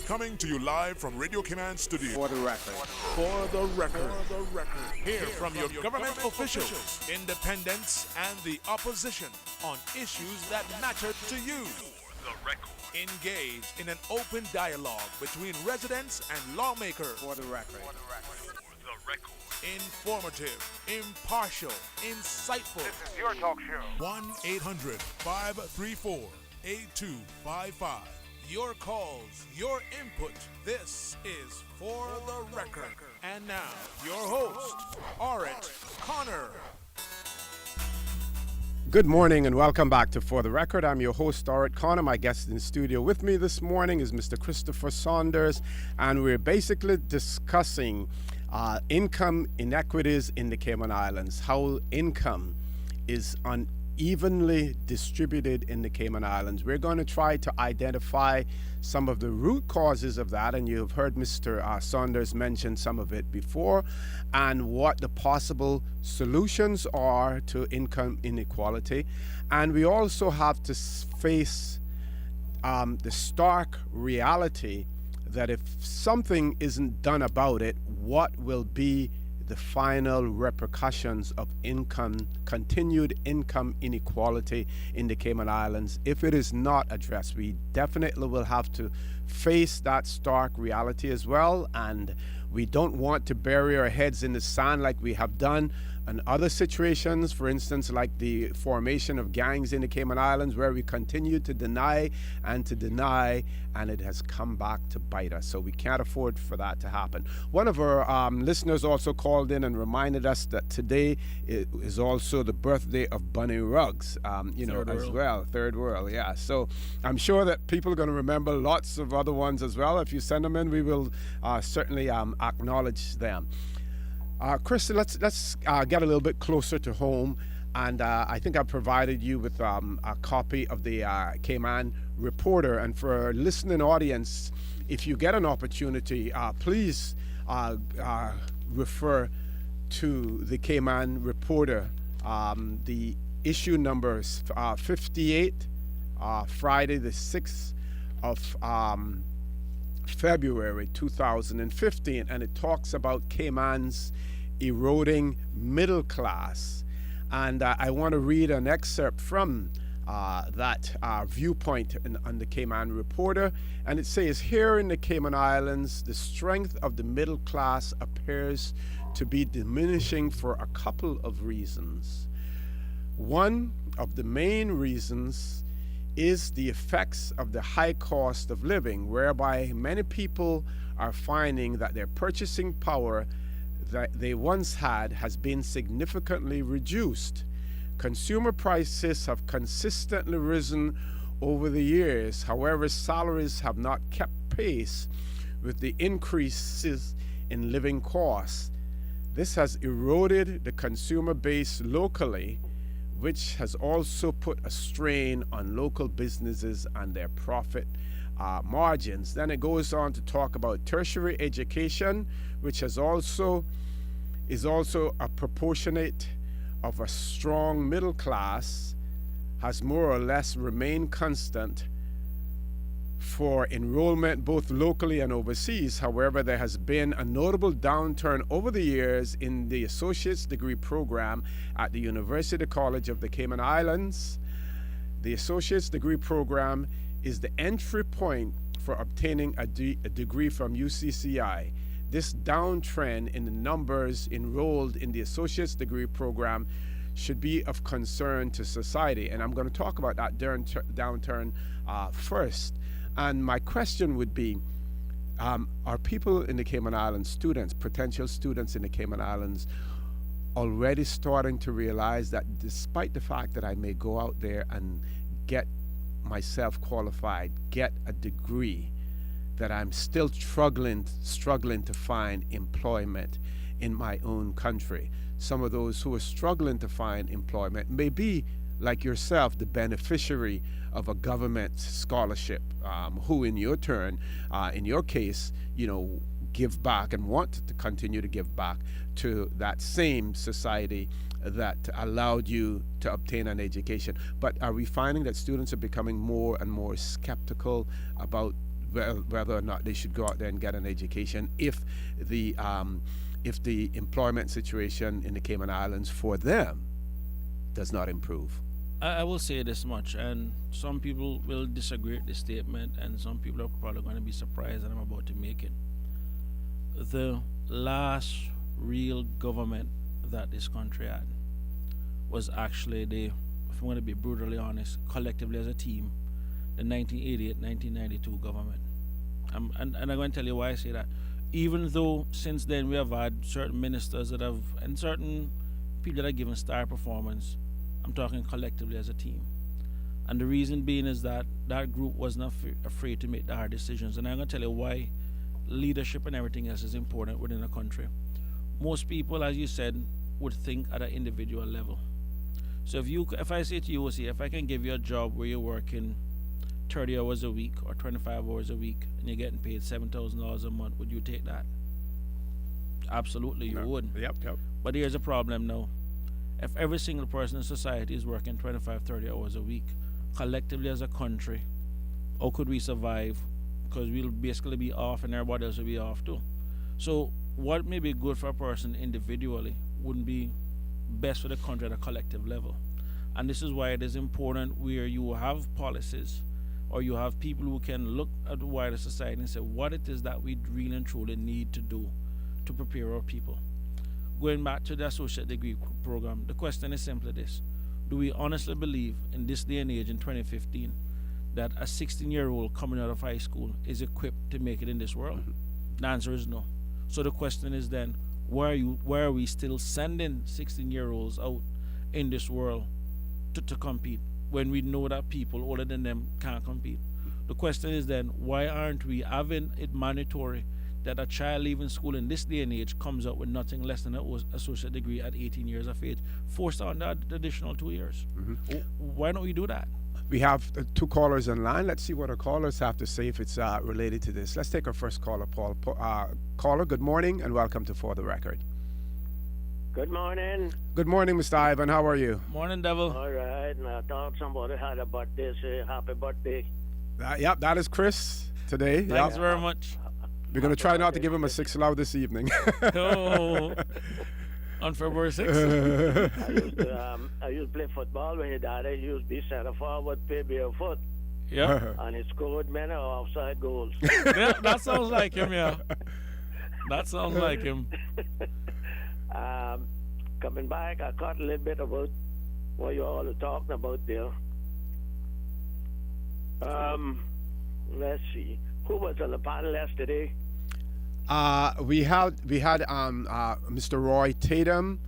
Coming to you live from Radio Cayman Studio. For the record. For the record. Hear from your government officials, independents, and the opposition on issues that matter to you. The record. Engage in an open dialogue between residents and lawmakers. For the record. The record. Informative, impartial, insightful. This is your talk show. 1-800-534-8255. Your calls, your input. This is For the Record. And now, your host, Orit Connor. Good morning and welcome back to For the Record. I'm your host, Orit Connor. My guest in studio with me this morning is Mr. Christopher Saunders, and we're basically discussing income inequities in the Cayman Islands, how income is unevenly distributed in the Cayman Islands. We're going to try to identify some of the root causes of that, and you've heard Mr. Saunders mention some of it before, and what the possible solutions are to income inequality. And we also have to face the stark reality that if something isn't done about it, what will be the final repercussions of continued income inequality in the Cayman Islands. If it is not addressed, we definitely will have to face that stark reality as well, and we don't want to bury our heads in the sand like we have done in other situations, for instance, like the formation of gangs in the Cayman Islands, where we continue to deny, and it has come back to bite us. So we can't afford for that to happen. One of our listeners also called in and reminded us that today is also the birthday of Bunny Ruggs, as well. Third World, yeah. So I'm sure that people are going to remember lots of other ones as well. If you send them in, we will certainly acknowledge them. Chris, let's get a little bit closer to home, and I think I provided you with a copy of the Cayman Reporter. And for our listening audience, if you get an opportunity, please refer to the Cayman Reporter, the issue number 58, Friday the 6th of February 2015, and it talks about Cayman's eroding middle class. And I want to read an excerpt from that viewpoint on the Cayman Reporter, and it says, here in the Cayman Islands, the strength of the middle class appears to be diminishing for a couple of reasons. One of the main reasons is the effects of the high cost of living, whereby many people are finding that their purchasing power that they once had has been significantly reduced. Consumer prices have consistently risen over the years. However, salaries have not kept pace with the increases in living costs. This has eroded the consumer base locally, which has also put a strain on local businesses and their profit margins. Then it goes on to talk about tertiary education, which is also a proportionate of a strong middle class, has more or less remained constant for enrollment both locally and overseas. However, there has been a notable downturn over the years in the associate's degree program at the University College of the Cayman Islands. The associate's degree program is the entry point for obtaining a degree from UCCI. This downtrend in the numbers enrolled in the associate's degree program should be of concern to society, and I'm going to talk about that downturn first. And my question would be, are people in the Cayman Islands, students, potential students in the Cayman Islands, already starting to realize that despite the fact that I may go out there and get myself qualified, get a degree, that I'm still struggling to find employment in my own country? Some of those who are struggling to find employment may be, like yourself, the beneficiary of a government scholarship, who in your turn, in your case, give back and want to continue to give back to that same society that allowed you to obtain an education. But are we finding that students are becoming more and more skeptical about whether or not they should go out there and get an education if the employment situation in the Cayman Islands for them does not improve. I will say this much, and some people will disagree with this statement, and some people are probably going to be surprised that I'm about to make it. The last real government that this country had was actually if I'm going to be brutally honest, collectively as a team, the 1988-1992 government. And I'm going to tell you why I say that. Even though since then we have had certain ministers and certain people that have given star performance, I'm talking collectively as a team. And the reason being is that that group was not afraid to make the hard decisions. And I'm going to tell you why leadership and everything else is important within a country. Most people, as you said, would think at an individual level. So if I say to you, see, if I can give you a job where you're working 30 hours a week or 25 hours a week and you're getting paid $7,000 a month, would you take that? Absolutely, you would. Yep. But here's a problem now. If every single person in society is working 25, 30 hours a week, collectively as a country, how could we survive? Because we'll basically be off and everybody else will be off too. So what may be good for a person individually wouldn't be best for the country at a collective level. And this is why it is important where you have policies or you have people who can look at the wider society and say what it is that we really and truly need to do to prepare our people. Going back to the associate degree program, the question is simply this. Do we honestly believe in this day and age in 2015 that a 16-year-old coming out of high school is equipped to make it in this world? The answer is no. So the question is then, why are we still sending 16-year-olds out in this world to compete when we know that people older than them can't compete? The question is then, why aren't we having it mandatory that a child leaving school in this day and age comes out with nothing less than an associate degree at 18 years of age, forced on that additional 2 years? Why don't we do that? We have 2 callers in line. Let's see what our callers have to say if it's related to this. Let's take our first caller, Paul. Caller, good morning and welcome to For the Record. Good morning. Good morning, Mr. Ivan. How are you? Morning, Devil. All right, and I thought somebody had a birthday, say happy birthday. Yep, that is Chris today. Thanks very much. We're going to try not to give him a 6 loud this evening. Oh, on February 6th. I used to play football with his daddy. He used to be center forward, play barefoot. Yeah. And he scored many offside goals. Yeah, that sounds like him, yeah. That sounds like him. Coming back, I caught a little bit about what you all are talking about there. Let's see. Who was on the panel yesterday? We had Mr. Roy Tatum.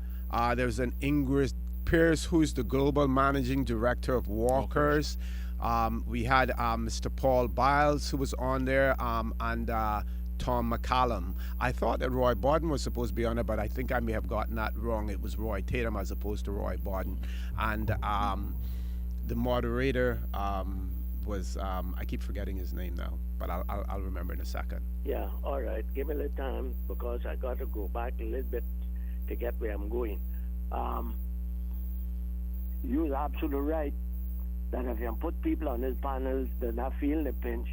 There's an Ingrid Pierce, who's the global managing director of Walkers. We had Mr. Paul Biles, who was on there, and Tom McCallum. I thought that Roy Borden was supposed to be on it, but I think I may have gotten that wrong. It was Roy Tatum as opposed to Roy Borden. And the moderator was, I keep forgetting his name now, but I'll remember in a second. Yeah, all right. Give me a little time because I got to go back a little bit to get where I'm going. You're absolutely right that if you put people on these panels, they're not feeling the pinch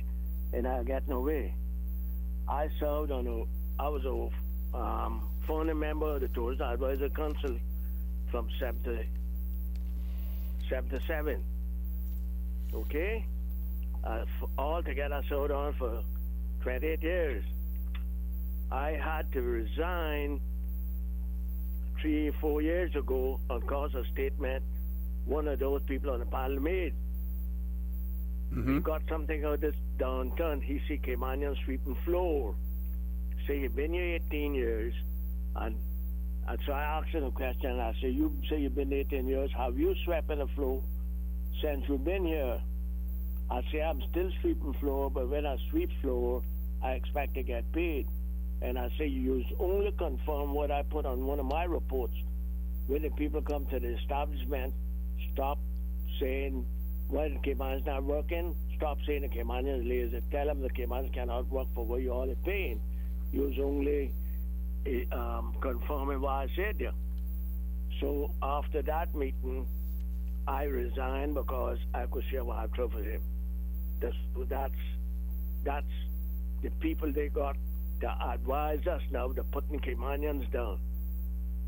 and I get no way. I served I was a founding member of the Tourist Advisory Council from 77. Okay? Altogether, I served on for 28 years. I had to resign 3-4 years ago because of a statement one of those people on the panel made. We got something out of this downturn. He see Caymanian sweeping floor. Say you've been here 18 years, and so I asked him a question. I say, you say you've been 18 years. Have you swept in the floor since you've been here? I say I'm still sweeping floor, but when I sweep floor, I expect to get paid. And I say you only confirm what I put on one of my reports. When the people come to the establishment, stop saying, well, the Caymans not working. Stop saying the Caymanians lazy. Tell them the Caymans cannot work for what you all are paying. You was only confirming what I said there. So after that meeting, I resigned because I could see what I trouble him. That's that's the people they got to advise us now. They're putting Caymanians down.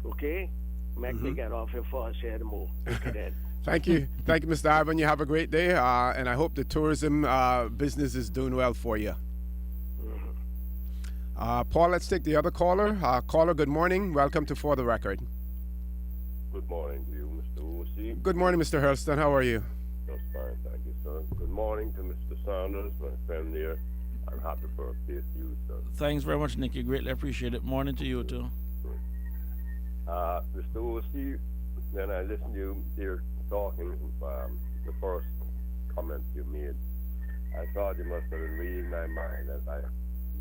Okay? Make me get off here for a say more. Okay then. Thank you, Mr. Ivan. You have a great day, and I hope the tourism business is doing well for you. Paul, let's take the other caller. Caller, good morning. Welcome to For the Record. Good morning to you, Mr. O.C. Good morning, Mr. Hurlston. How are you? Just fine, thank you, sir. Good morning to Mr. Saunders, my friend here. And happy birthday to you, sir. Thanks very much, Nicky. Greatly appreciate it. Morning to you, too. Mr. O.C., when I listened to you here talking, the first comment you made, I thought you must have been reading my mind. As I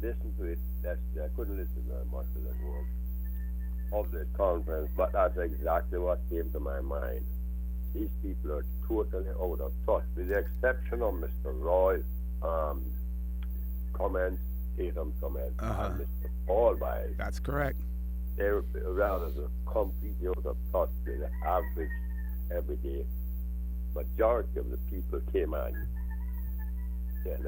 listened to it, I couldn't listen very much to that word of the conference, but that's exactly what came to my mind. These people are totally out of touch, with the exception of Mr. Roy's comments, Tatum's comments, and Mr. Paul Byers. That's correct. They're rather completely out of touch with the average, everyday majority of the people came on. Then,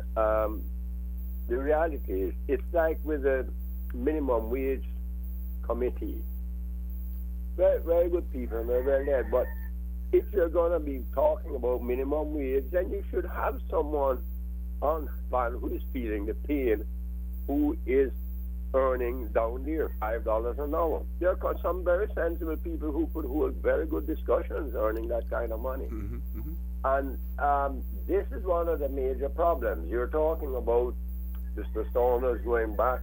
the reality is, it's like with the minimum wage committee. Very, very good people, and they're very led. But if you're going to be talking about minimum wage, then you should have someone on who is feeling the pain, who is earning down there $5 an hour. There are some very sensible people who could hold very good discussions earning that kind of money. And this is one of the major problems. You're talking about Mr. Saunders going back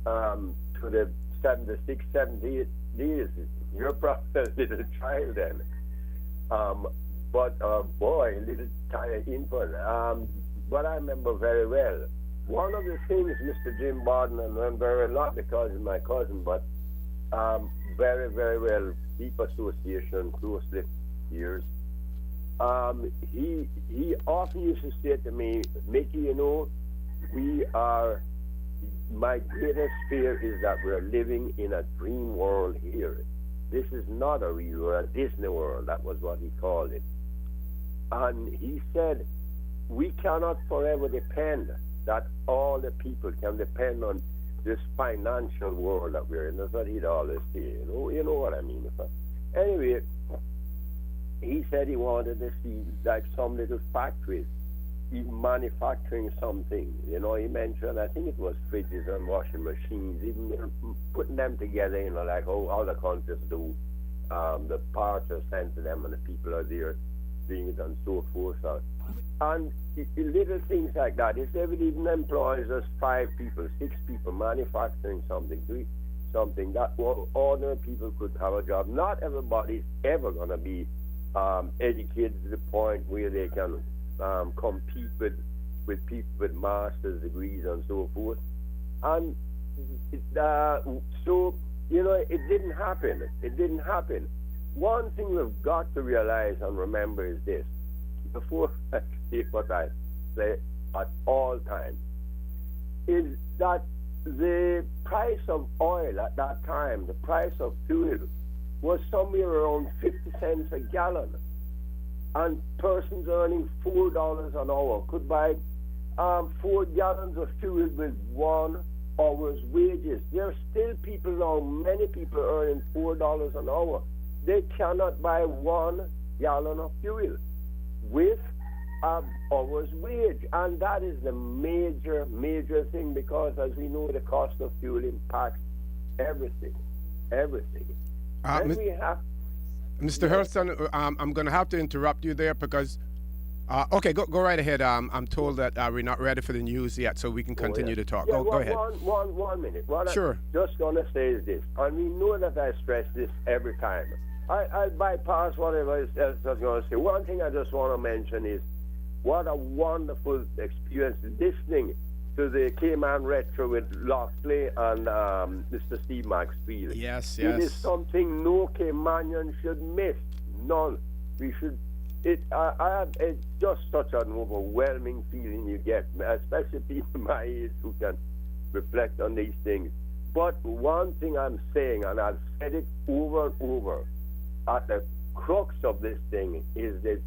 to the 76, 78 days. You're probably a little child then. But boy, little tiny infant. But I remember very well. One of the things Mr. Jim Barton, and I remember a lot because he's my cousin, but very, very well, deep association, closely years. He often used to say to me, Mickey, you know, my greatest fear is that we're living in a dream world here. This is not a real world, a Disney world. That was what he called it. And he said, we cannot forever depend that all the people can depend on this financial world that we're in. That's what he'd always say. You know what I mean. Anyway, he said he wanted to see like some little factories, even manufacturing something. You know, he mentioned, I think it was fridges and washing machines, even putting them together, you know, like how other countries do. The parts are sent to them and the people are there doing it and so forth. And little things like that. If they would even employ just 5 people, 6 people manufacturing something, doing something that ordinary people could have a job. Not everybody's ever going to be educated to the point where they can compete with people with master's degrees and so forth. And so, you know, it didn't happen. It didn't happen. One thing we've got to realize and remember is this. Before I say what I say at all times, is that the price of oil at that time, the price of fuel, was somewhere around 50 cents a gallon. And persons earning $4 an hour could buy 4 gallons of fuel with 1 hour's wages. There are still people now, many people earning $4 an hour. They cannot buy 1 gallon of fuel with an hour's wage. And that is the major, major thing, because as we know, the cost of fuel impacts everything. Everything. Then we have... Mr. Hurlston, I'm going to have to interrupt you there because... okay, go right ahead. I'm told that we're not ready for the news yet, so we can continue to talk. Yeah, go ahead. One minute. What sure. I'm just going to say is this, and we know that I stress this every time. I'll bypass whatever else I was going to say. One thing I just want to mention is what a wonderful experience listening to the Cayman Retro with Loxley and Mr. Steve Maxfield. Yes. It is something no Caymanian should miss. None. We should. It's just such an overwhelming feeling you get, especially people my age who can reflect on these things. But one thing I'm saying, and I've said it over and over, at the crux of this thing is this,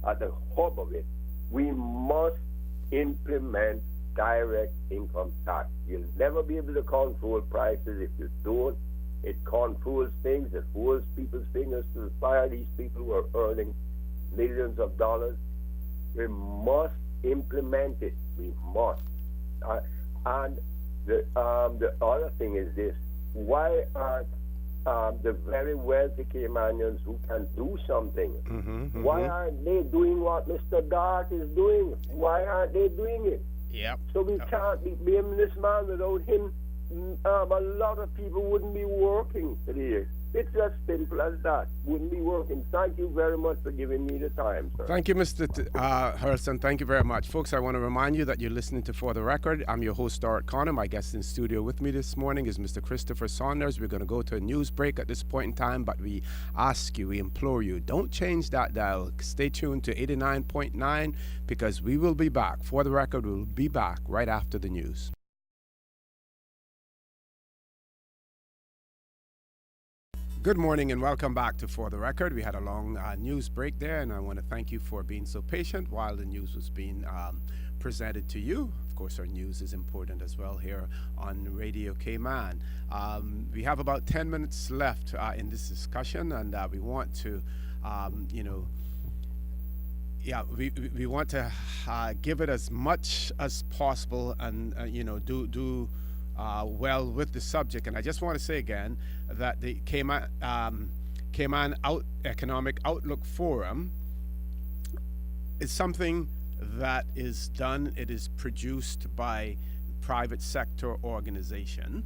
at the hub of it, we must implement direct income tax. You'll never be able to control prices if you don't. It controls things. It holds people's fingers to the fire. These people who are earning millions of dollars. We must implement it. We must. And the other thing is this: why aren't the very wealthy Caymanians who can do something? Why aren't they doing what Mr. Dart is doing? Why aren't they doing it? Yep. So we can't be blaming this man. Without him, a lot of people wouldn't be working today. It's as simple as that. Wouldn't be working. Thank you very much for giving me the time, sir. Thank you, Mr. Hurlston. Thank you very much. Folks, I want to remind you that you're listening to For the Record. I'm your host, Stuart Connor. My guest in studio with me this morning is Mr. Christopher Saunders. We're going to go to a news break at this point in time, but we ask you, we implore you, don't change that dial. Stay tuned to 89.9 because we will be back. For the Record, we'll be back right after the news. Good morning and welcome back to For the Record. We had a long news break there, and I want to thank you for being so patient while the news was being presented to you. Of course, our news is important as well here on Radio Cayman. We have about 10 minutes left in this discussion, and we want to, we want to give it as much as possible and, do well with the subject. And I just want to say again that the Cayman Economic Outlook Forum is something that is done. It is produced by private sector organization.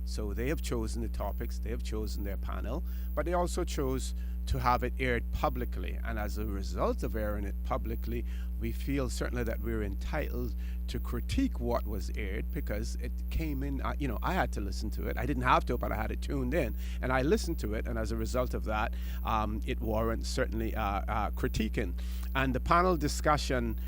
So they have chosen the topics, they have chosen their panel, but they also chose to have it aired publicly. And as a result of airing it publicly, we feel certainly that we're entitled to critique what was aired because it came in, I had to listen to it. I didn't have to, but I had it tuned in. And I listened to it, and as a result of that, it warrants certainly critiquing. And the panel discussion,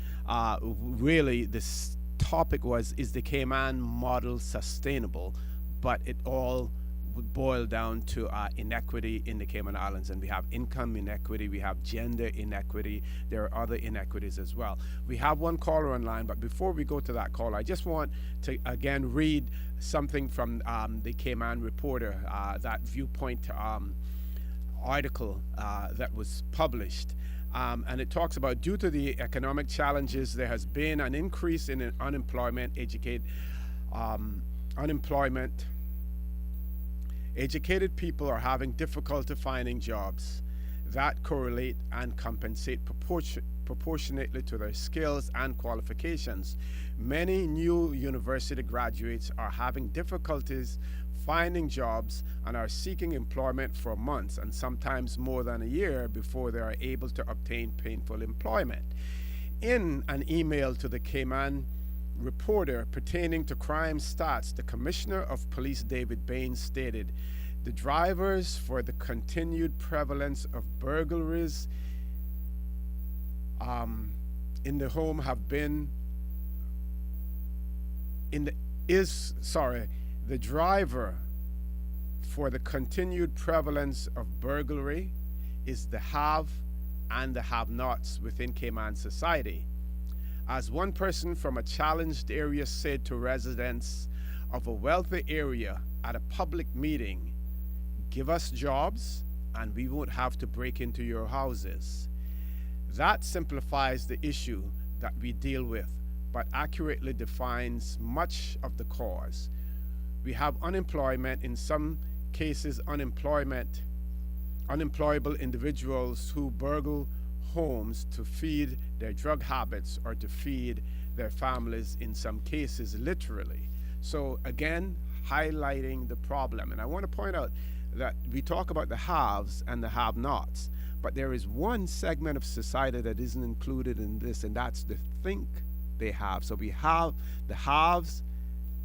really, this topic was, is the Cayman model sustainable? But it all would boil down to inequity in the Cayman Islands, and we have income inequity, we have gender inequity, there are other inequities as well. We have one caller online, but before we go to that call, I just want to again read something from the Cayman Reporter, that viewpoint article that was published. And it talks about, due to the economic challenges, there has been an increase in unemployment. Educated people are having difficulty finding jobs that correlate and compensate proportionately to their skills and qualifications. Many new university graduates are having difficulties finding jobs and are seeking employment for months and sometimes more than a year before they are able to obtain painful employment. In an email to the Cayman Reporter pertaining to crime stats, the Commissioner of Police David Baines stated, the drivers for the continued prevalence of burglaries in the home have been the driver for the continued prevalence of burglary is the have and the have-nots within Cayman society. As one person from a challenged area said to residents of a wealthy area at a public meeting, give us jobs and we won't have to break into your houses. That simplifies the issue that we deal with, but accurately defines much of the cause. We have unemployment, in some cases unemployable individuals who burgle homes to feed their drug habits or to feed their families, in some cases literally. So again, highlighting the problem. And I want to point out that we talk about the haves and the have-nots, but there is one segment of society that isn't included in this, and that's the think they have. So we have the haves,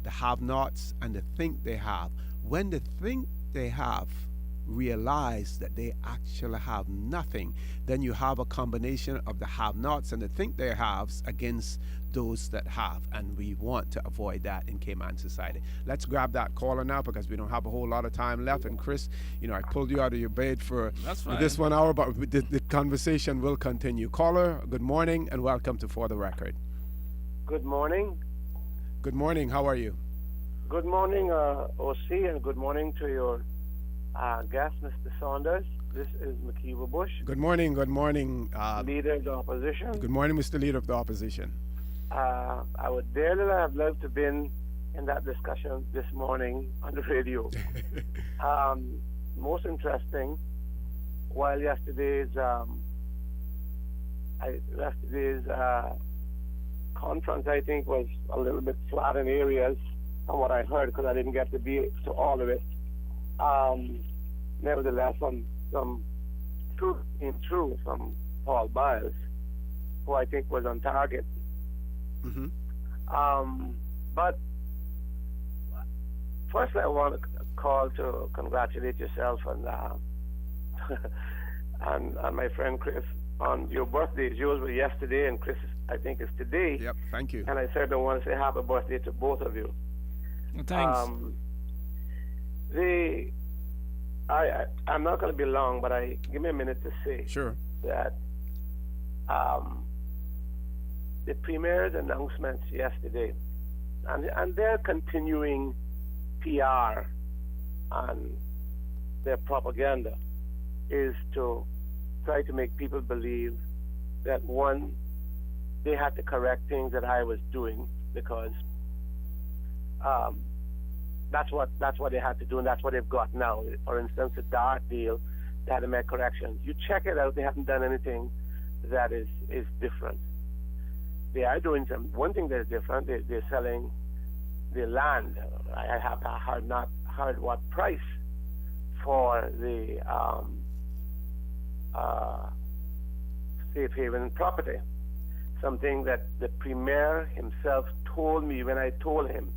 the have-nots, and the think they have. When the think they have realize that they actually have nothing, then you have a combination of the have-nots and the think they haves against those that have, and we want to avoid that in Cayman society. Let's grab that caller now because we don't have a whole lot of time left. And Chris, I pulled you out of your bed for this 1 hour, but the conversation will continue. Caller, good morning and welcome to For the Record. Good morning. Good morning. How are you? Good morning, OC, and good morning to your guest, Mr. Saunders. This is McKeever Bush, Good morning. Good morning. Leader of the Opposition. Good morning, Mr. Leader of the Opposition. I would dearly have loved to have been in that discussion this morning on the radio. Most interesting, while yesterday's conference, I think, was a little bit flat in areas from what I heard because I didn't get to be to all of it. Nevertheless, some truth came true from Paul Biles, who I think was on target. But first, I want to call to congratulate yourself and and my friend Chris on your birthdays. Yours were yesterday, and Chris, I think, is today. Yep. Thank you. And I certainly want to say happy birthday to both of you. Thanks. I'm not going to be long, but give me a minute to say Sure. that the Premier's announcements yesterday and their continuing PR and their propaganda is to try to make people believe that, one, they had to correct things that I was doing because that's what they had to do, and that's what they've got now. For instance, the DART deal, they had to make corrections. You check it out; they haven't done anything that is different. They are doing one thing that is different. They're selling the land. I have not heard what price for the safe haven property. Something that the Premier himself told me when I told him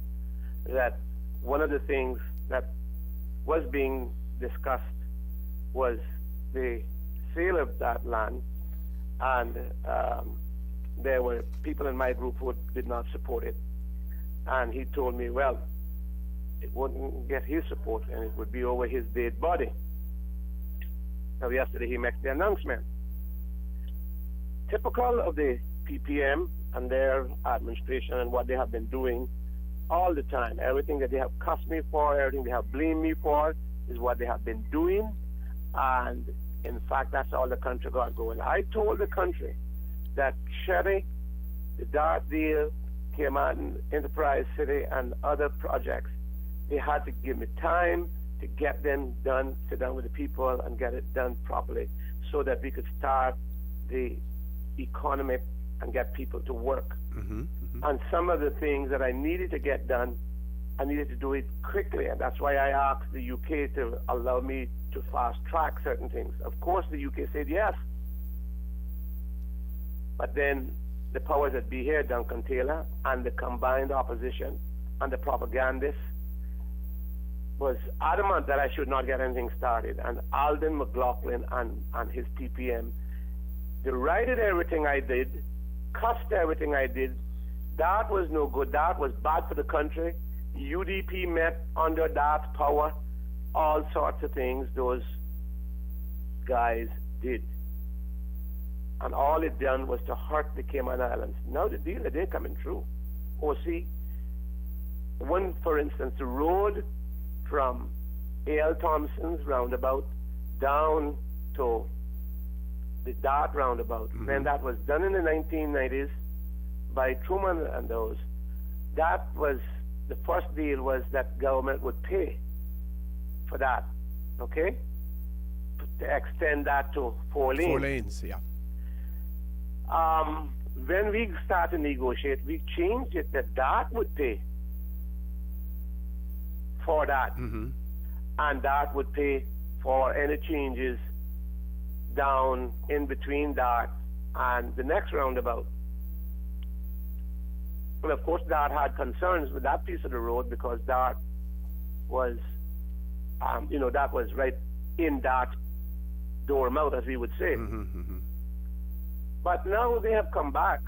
that one of the things that was being discussed was the sale of that land, and there were people in my group who did not support it. And he told me, well, it wouldn't get his support and it would be over his dead body. Now, yesterday he made the announcement. Typical of the PPM and their administration and what they have been doing all the time. Everything that they have cussed me for, everything they have blamed me for is what they have been doing. And in fact, that's all the country got going. I told the country that Sherry, the DART deal, Cayman Enterprise City, and other projects, they had to give me time to get them done, sit down with the people and get it done properly so that we could start the economy and get people to work. And some of the things that I needed to get done, I needed to do it quickly, and that's why I asked the UK to allow me to fast track certain things. Of course, the UK said yes. But then the powers that be here, Duncan Taylor, and the combined opposition and the propagandists was adamant that I should not get anything started. And Alden McLaughlin and his TPM derided everything I did, cussed everything I did. That was no good. That was bad for the country. UDP met under that power. All sorts of things those guys did. And all it done was to hurt the Cayman Islands. Now the deal, they're coming true. see, one, for instance, the road from A.L. Thompson's roundabout down to the Dart roundabout, when that was done in the 1990s by Truman and those, that was, the first deal was that government would pay for that, okay? To extend that to 4 lanes. 4 lanes, yeah. When we started to negotiate, we changed it that DART would pay for that. And DART would pay for any changes down in between DART and the next roundabout. Well, of course, DART had concerns with that piece of the road because DART was, that was right in DART door mouth, as we would say. But now they have come back.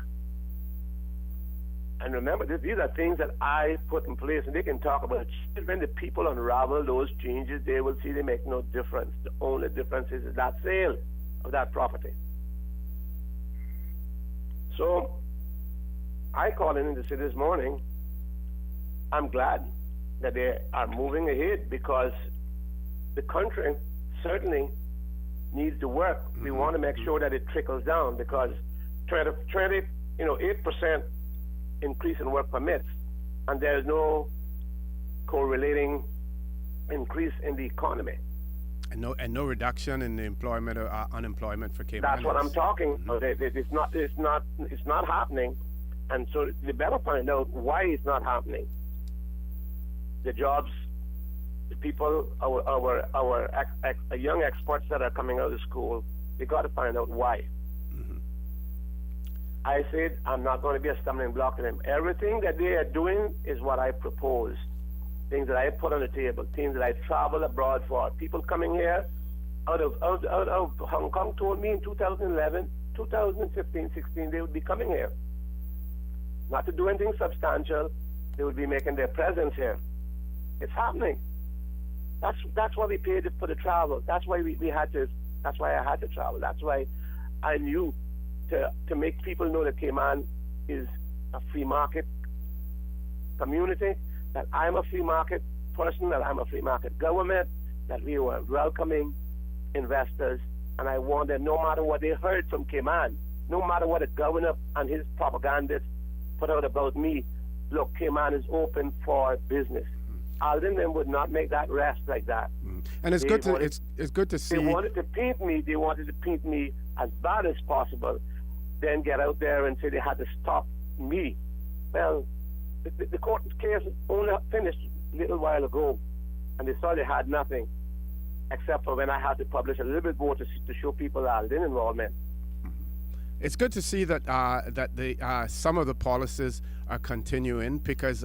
And remember, these are things that I put in place, and they can talk about it. When the people unravel those changes, they will see they make no difference. The only difference is that sale of that property. So I called in to say this morning I'm glad that they are moving ahead because the country certainly needs to work. We want to make sure that it trickles down because 8% increase in work permits, and there is no correlating increase in the economy. And no reduction in the employment or unemployment for Caymanians. That's what I'm talking about. It's not happening, and so they better find out why it's not happening. The jobs, the people, our young experts that are coming out of school, they got to find out why. I said I'm not going to be a stumbling block to them. Everything that they are doing is what I propose. Things that I put on the table, things that I travel abroad for. People coming here out of Hong Kong told me in 2011, 2015, 16, they would be coming here. Not to do anything substantial, they would be making their presence here. It's happening. That's why we paid for the travel. That's why that's why I had to travel. That's why I knew to make people know that Cayman is a free market community, that I'm a free market person, that I'm a free market government, that we were welcoming investors, and I want them, no matter what they heard from Cayman, no matter what the governor and his propagandists put out about me, look, Cayman is open for business. Alden them would not make that rest like that. And it's good to see. They wanted to paint me as bad as possible, then get out there and say they had to stop me. Well, the court case only finished a little while ago, and they saw they had nothing, except for when I had to publish a little bit more to show people Alden involvement. It's good to see that the some of the policies are continuing because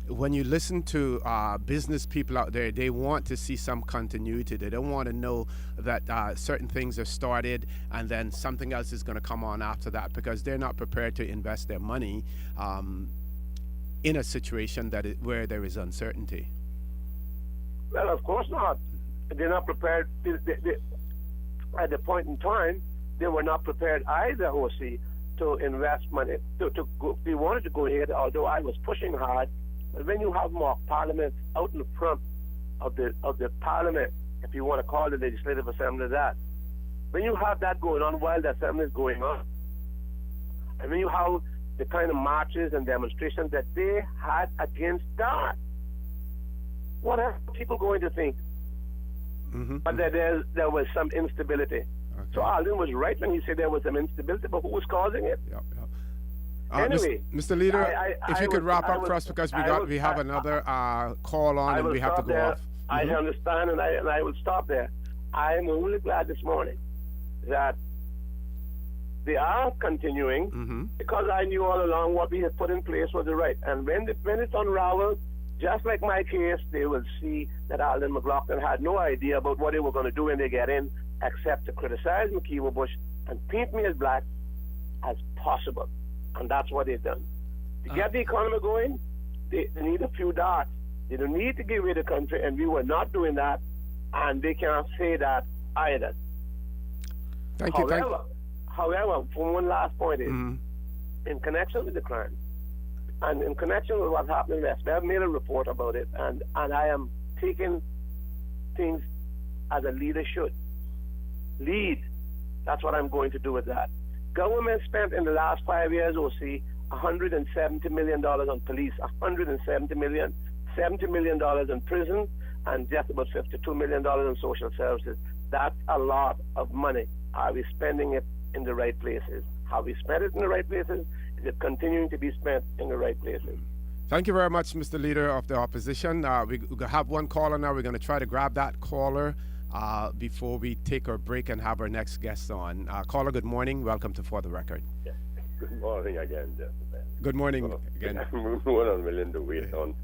when you listen to business people out there, they want to see some continuity. They don't want to know that certain things are started and then something else is going to come on after that because they're not prepared to invest their money in a situation where there is uncertainty. Well, of course not. They're not prepared. At the point in time, they were not prepared either, OC, to invest money. They wanted to go ahead, although I was pushing hard. But when you have mock parliaments out in front of the parliament, if you want to call the legislative assembly that, when you have that going on while the assembly is going on, and when you have the kind of marches and demonstrations that they had against that, what are people going to think? But there was some instability. Okay. So Alden was right when he said there was some instability, but who was causing it? Yep. Anyway, Mr. Leader, if you could wrap up for us because we have another call on and we have to go off. I understand, and I will stop there. I am only glad this morning that they are continuing because I knew all along what we had put in place was the right. And when it's unraveled, just like my case, they will see that Alden McLaughlin had no idea about what they were going to do when they get in, except to criticize McKeever Bush and paint me as black as possible. And that's what they've done. To get the economy going, they need a few darts. They don't need to give away the country, and we were not doing that, and they can't say that either. Thank you. However, from one last point is, in connection with the crime, and in connection with what's happening in West, I've made a report about it, and I am taking things as a leader should. Lead. That's what I'm going to do with that. Government spent in the last 5 years, OC, $170 million on police, $170 million, $70 million in prison, and just about $52 million in social services. That's a lot of money. Are we spending it in the right places? Have we spent it in the right places? Is it continuing to be spent in the right places? Thank you very much, Mr. Leader of the Opposition. We have one caller now. We're going to try to grab that caller before we take our break and have our next guest on. Caller, good morning. Welcome to For the Record. Yeah. Good morning again, gentlemen. Good morning again. I'm more than willing to wait on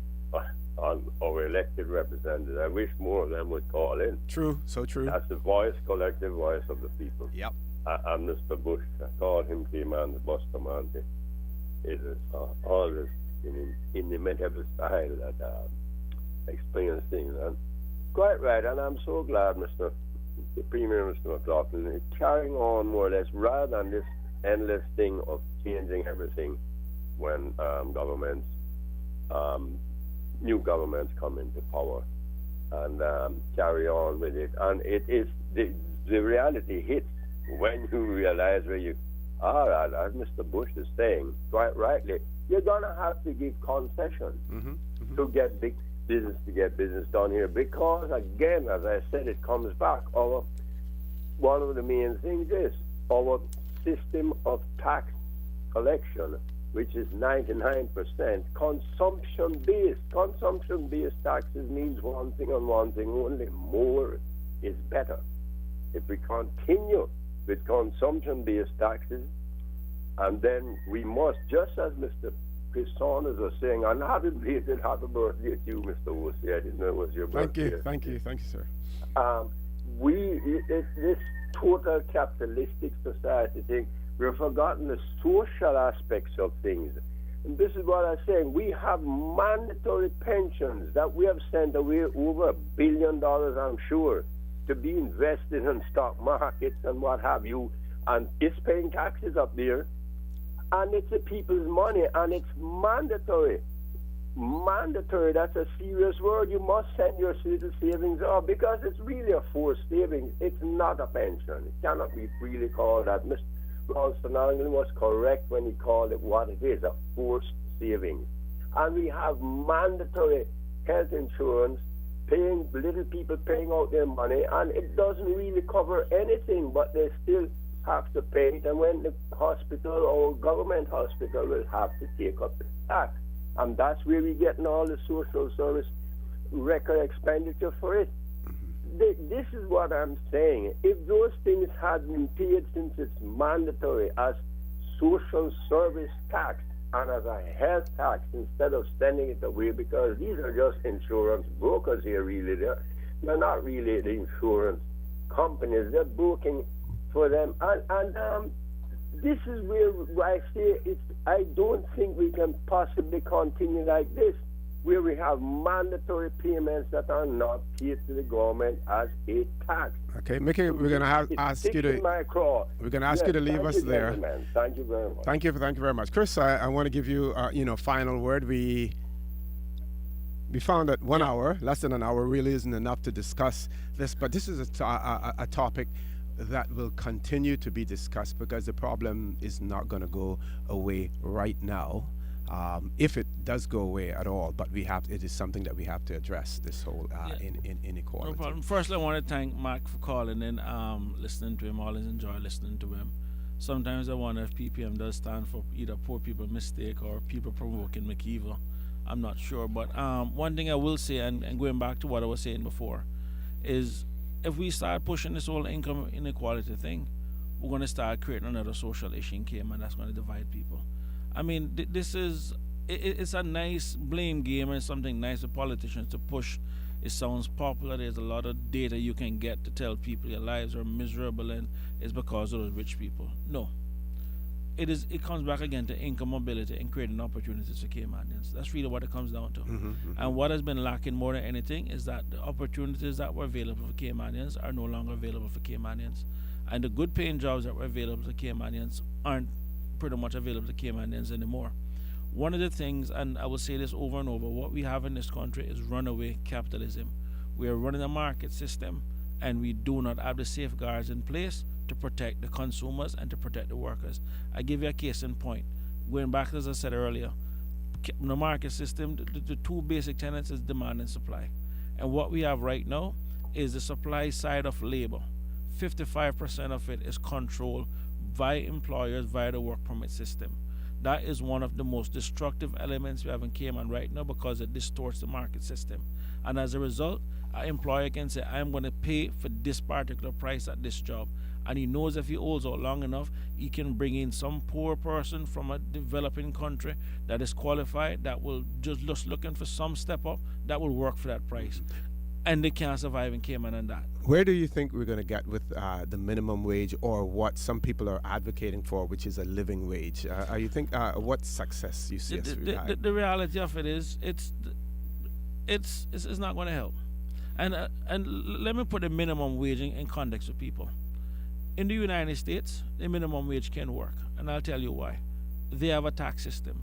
our elected representatives. I wish more of them would call in. True, so true. That's the voice, collective voice of the people. Yep. And Mr. Bush, I called him Cayman, the bus commander. It is always in the medieval style that explains things. And quite right, and I'm so glad, the Premier, Mr. McLaughlin, is carrying on more or less rather than this endless thing of changing everything when governments new governments come into power and carry on with it. And it is the reality hits when you realize where you are at, as Mr. Bush is saying quite rightly. You're gonna have to give concessions to get big business to get business done here, because again, as I said, it comes back. One of the main things is our system of tax collection, which is 99% consumption-based. Consumption-based taxes means one thing and one thing only: more is better. If we continue with consumption-based taxes, and then we must, just as Mr. Chris Saunders was saying, and happy birthday to you, Mr. Woosey. I didn't know it was your birthday. Thank you, sir. This total capitalistic society thing, we've forgotten the social aspects of things. And this is what I'm saying. We have mandatory pensions that we have sent away over $1 billion, I'm sure, to be invested in stock markets and what have you, and it's paying taxes up there, and it's the people's money, and it's mandatory. Mandatory, that's a serious word. You must send your little savings off, because it's really a forced savings. It's not a pension. It cannot be freely called that. Mr. Ralston Allen was correct when he called it what it is, a forced savings. And we have mandatory health insurance, paying little people paying out their money, and it doesn't really cover anything, but they still have to pay it. And when the hospital or government hospital will have to take up the tax, and that's where we're getting all the social service record expenditure for it. This is what I'm saying. If those things had been paid, since it's mandatory, as social service tax and as a health tax, instead of sending it away, because these are just insurance brokers here, really. They're not really the insurance companies. They're broking for them. And this is where I say I don't think we can possibly continue like this, where we have mandatory payments that are not paid to the government as a tax. Okay, Mickey, we're going to ask you to. We're going to ask you to leave us there. Gentlemen. Thank you very much. Thank you very much, Chris. I want to give you, final word. We found that 1 hour, less than an hour, really isn't enough to discuss this, but this is a topic that will continue to be discussed, because the problem is not going to go away right now, if it does go away at all. But it is something that we have to address, this whole inequality. No problem. First, I want to thank Mark for calling in, listening to him. Always enjoy listening to him. Sometimes I wonder if PPM does stand for either poor people mistake or people provoking McKeever. I'm not sure. But one thing I will say, and going back to what I was saying before, is if we start pushing this whole income inequality thing, we're going to start creating another social issue in Cayman that's going to divide people. I mean, this is, it's a nice blame game and something nice for politicians to push. It sounds popular. There's a lot of data you can get to tell people your lives are miserable and it's because of those rich people. No. It comes back again to income mobility and creating opportunities for Caymanians. That's really what it comes down to. And what has been lacking more than anything is that the opportunities that were available for Caymanians are no longer available for Caymanians. And the good paying jobs that were available to Caymanians aren't pretty much available to Caymanians anymore. One of the things, and I will say this over and over, what we have in this country is runaway capitalism. We are running a market system, and we do not have the safeguards in place to protect the consumers and to protect the workers. I give you a case in point. Going back, as I said earlier, in the market system, the two basic tenets is demand and supply. And what we have right now is the supply side of labor. 55% of it is controlled by employers via the work permit system. That is one of the most destructive elements we have in Cayman right now, because it distorts the market system. And as a result, an employer can say, I'm going to pay for this particular price at this job. And he knows if he holds out long enough, he can bring in some poor person from a developing country that is qualified, that will just looking for some step up, that will work for that price. And they can't survive in Cayman on that. Where do you think we're going to get with the minimum wage, or what some people are advocating for, which is a living wage? You think what success you see? The reality of it is, it's not going to help. And let me put the minimum wage in context for people. In the United States, the minimum wage can work, and I'll tell you why. They have a tax system.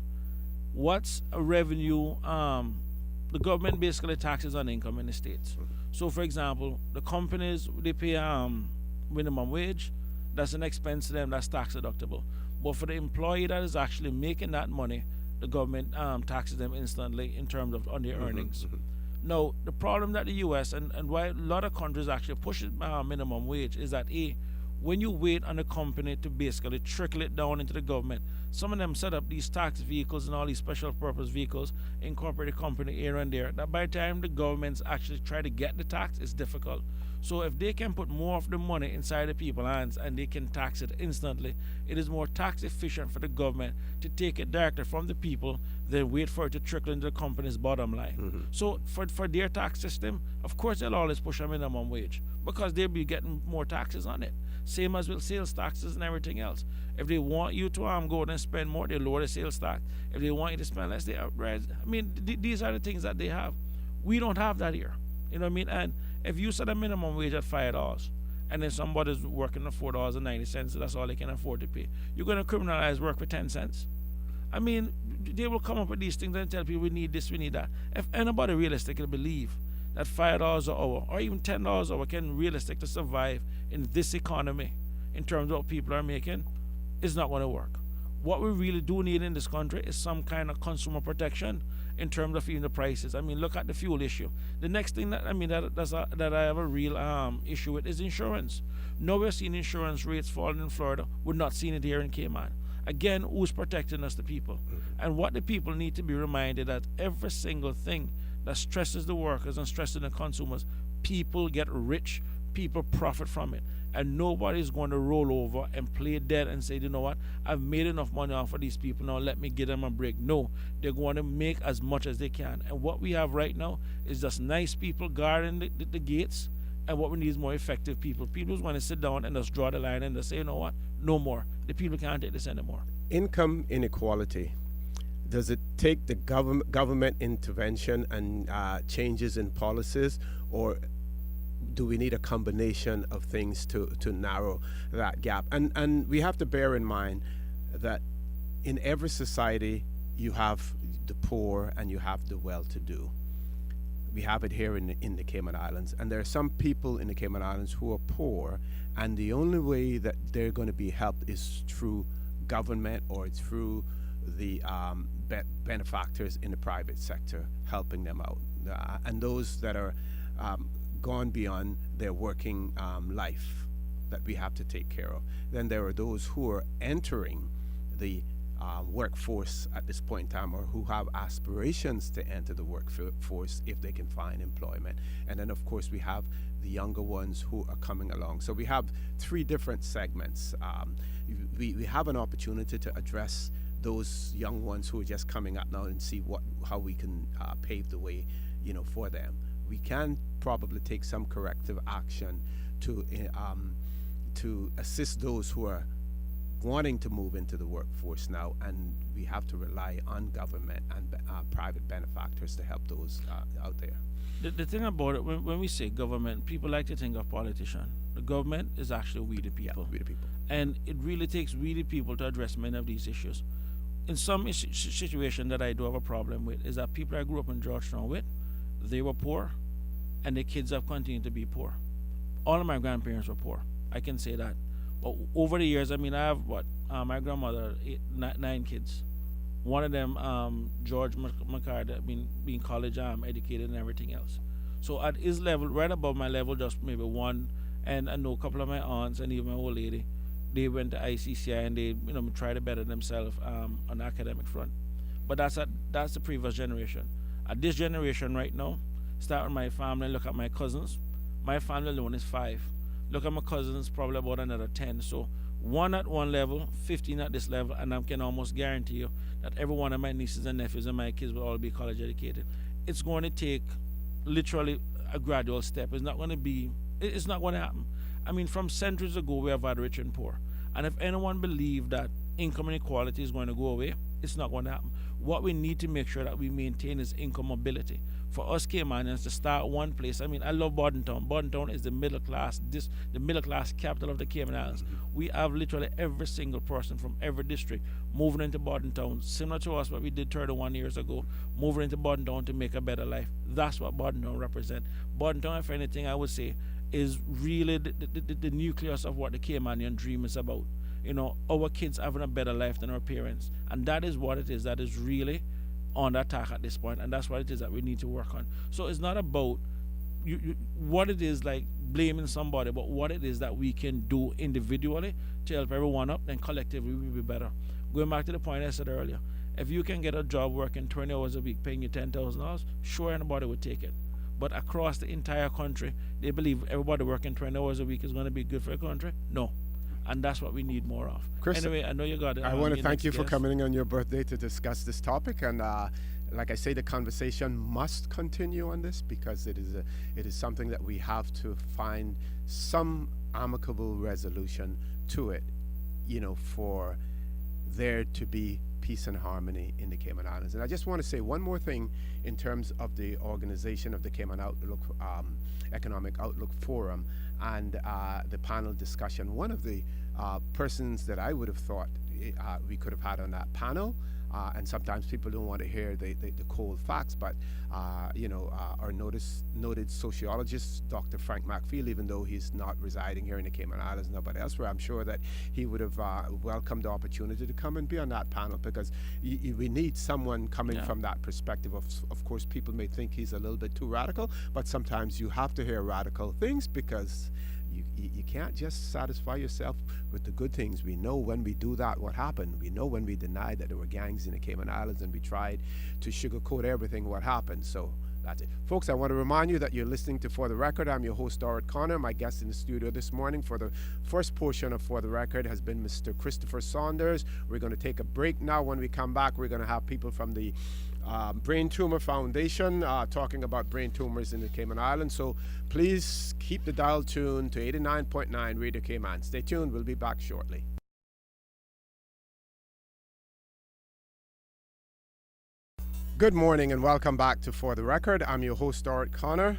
What's a revenue the government basically taxes on income in the states. So, for example, the companies, they pay minimum wage. That's an expense to them. That's tax deductible. But for the employee that is actually making that money, the government taxes them instantly in terms of on their earnings. Now, the problem that the U.S. and why a lot of countries actually push minimum wage is that when you wait on a company to basically trickle it down into the government, some of them set up these tax vehicles and all these special purpose vehicles, incorporate the company here and there, that by the time the governments actually try to get the tax, it's difficult. So if they can put more of the money inside the people's hands and they can tax it instantly, it is more tax efficient for the government to take it directly from the people than wait for it to trickle into the company's bottom line. So for their tax system, of course they'll always push a minimum wage because they'll be getting more taxes on it. Same as with sales taxes and everything else. If they want you to go out and spend more, they lower the sales tax. If they want you to spend less, they raise. I mean, these are the things that they have. We don't have that here. You know what I mean? And if you set a minimum wage at $5 and then somebody's working at $4.90, so that's all they can afford to pay, you're going to criminalize work for 10 cents. I mean, they will come up with these things and tell people we need this, we need that. If anybody realistically believe that $5 an hour or even $10 an hour can realistically survive in this economy in terms of what people are making, it's not going to work. What we really do need in this country is some kind of consumer protection in terms of even the prices. I mean, look at the fuel issue. The next thing that I have a real issue with is insurance. Now we're seeing insurance rates falling in Florida. We're not seeing it here in Cayman. Again, who's protecting us? The people. And what the people need to be reminded that every single thing that stresses the workers and stresses the consumers, people get rich, people profit from it. And nobody's going to roll over and play dead and say, you know what, I've made enough money off of these people, now let me give them a break. No, they're going to make as much as they can. And what we have right now is just nice people guarding the gates. And what we need is more effective people. People who want to sit down and just draw the line and just say, you know what, no more. The people can't take this anymore. Income inequality. Does it take the government intervention and changes in policies, or do we need a combination of things to narrow that gap? And we have to bear in mind that in every society you have the poor and you have the well-to-do. We have it here in the Cayman Islands, and there are some people in the Cayman Islands who are poor, and the only way that they're going to be helped is through government or through the benefactors in the private sector helping them out, and those that are gone beyond their working life that we have to take care of. Then there are those who are entering the workforce at this point in time, or who have aspirations to enter the workforce if they can find employment. And then of course we have the younger ones who are coming along. So we have three different segments. We have an opportunity to address those young ones who are just coming up now and see how we can pave the way, for them. We can probably take some corrective action to assist those who are wanting to move into the workforce now, and we have to rely on government and private benefactors to help those out there. The thing about it, when we say government, people like to think of politicians. The government is actually we the people. Yeah, we the people. And it really takes we the people to address many of these issues. In some situation that I do have a problem with is that people I grew up in Georgetown with, they were poor, and their kids have continued to be poor. All of my grandparents were poor. I can say that. But over the years, I have my grandmother, 9 kids. One of them, George McCard, being college educated and everything else. So at his level, right above my level, just maybe one, and I know a couple of my aunts and even my old lady, they went to ICCI and they try to better themselves on the academic front. But that's the previous generation. At this generation right now, start with my family, look at my cousins. My family alone is 5. Look at my cousins, probably about another 10. So 1 at one level, 15 at this level, and I can almost guarantee you that every one of my nieces and nephews and my kids will all be college educated. It's going to take literally a gradual step. It's not going to happen. From centuries ago, we have had rich and poor. And if anyone believed that income inequality is going to go away, it's not going to happen. What we need to make sure that we maintain is income mobility. For us Caymanians to start one place, I mean, I love Bordentown. Bordentown is the middle class, the middle class capital of the Cayman Islands. We have literally every single person from every district moving into Bordentown, similar to us what we did 31 years ago, moving into Bordentown to make a better life. That's what Bordentown represents. Bordentown, if anything, I would say, is really the nucleus of what the Caymanian dream is about. You know, our kids having a better life than our parents. And that is what it is that is really on attack at this point, and that's what it is that we need to work on. So it's not about what it is like blaming somebody, but what it is that we can do individually to help everyone up, then collectively we'll be better. Going back to the point I said earlier, if you can get a job working 20 hours a week paying you $10,000, sure, anybody would take it. But across the entire country, they believe everybody working 20 hours a week is going to be good for the country? No. And that's what we need more of. Chris, anyway, I know you got it. I want to thank you for coming on your birthday to discuss this topic. And like I say, the conversation must continue on this because it is something that we have to find some amicable resolution to it, you know, for there to be peace and harmony in the Cayman Islands. And I just want to say one more thing in terms of the organization of the Cayman Outlook, Economic Outlook Forum and the panel discussion. One of the persons that I would have thought we could have had on that panel, and sometimes people don't want to hear the cold facts, but you know, our noted sociologist, Dr. Frank McField, even though he's not residing here in the Cayman Islands now, but elsewhere, I'm sure that he would have welcomed the opportunity to come and be on that panel because we need someone coming from that perspective. Of course, people may think he's a little bit too radical, but sometimes you have to hear radical things because you can't just satisfy yourself with the good things. We know when we do that, what happened. We know when we denied that there were gangs in the Cayman Islands and we tried to sugarcoat everything, what happened. So that's it. Folks, I want to remind you that you're listening to For the Record. I'm your host, Dorit Connor. My guest in the studio this morning for the first portion of For the Record has been Mr. Christopher Saunders. We're going to take a break now. When we come back, we're going to have people from the Brain Tumor Foundation talking about brain tumors in the Cayman Islands. So please keep the dial tuned to 89.9 Radio Cayman. Stay tuned. We'll be back shortly. Good morning and welcome back to For the Record. I'm your host, Dorit Connor.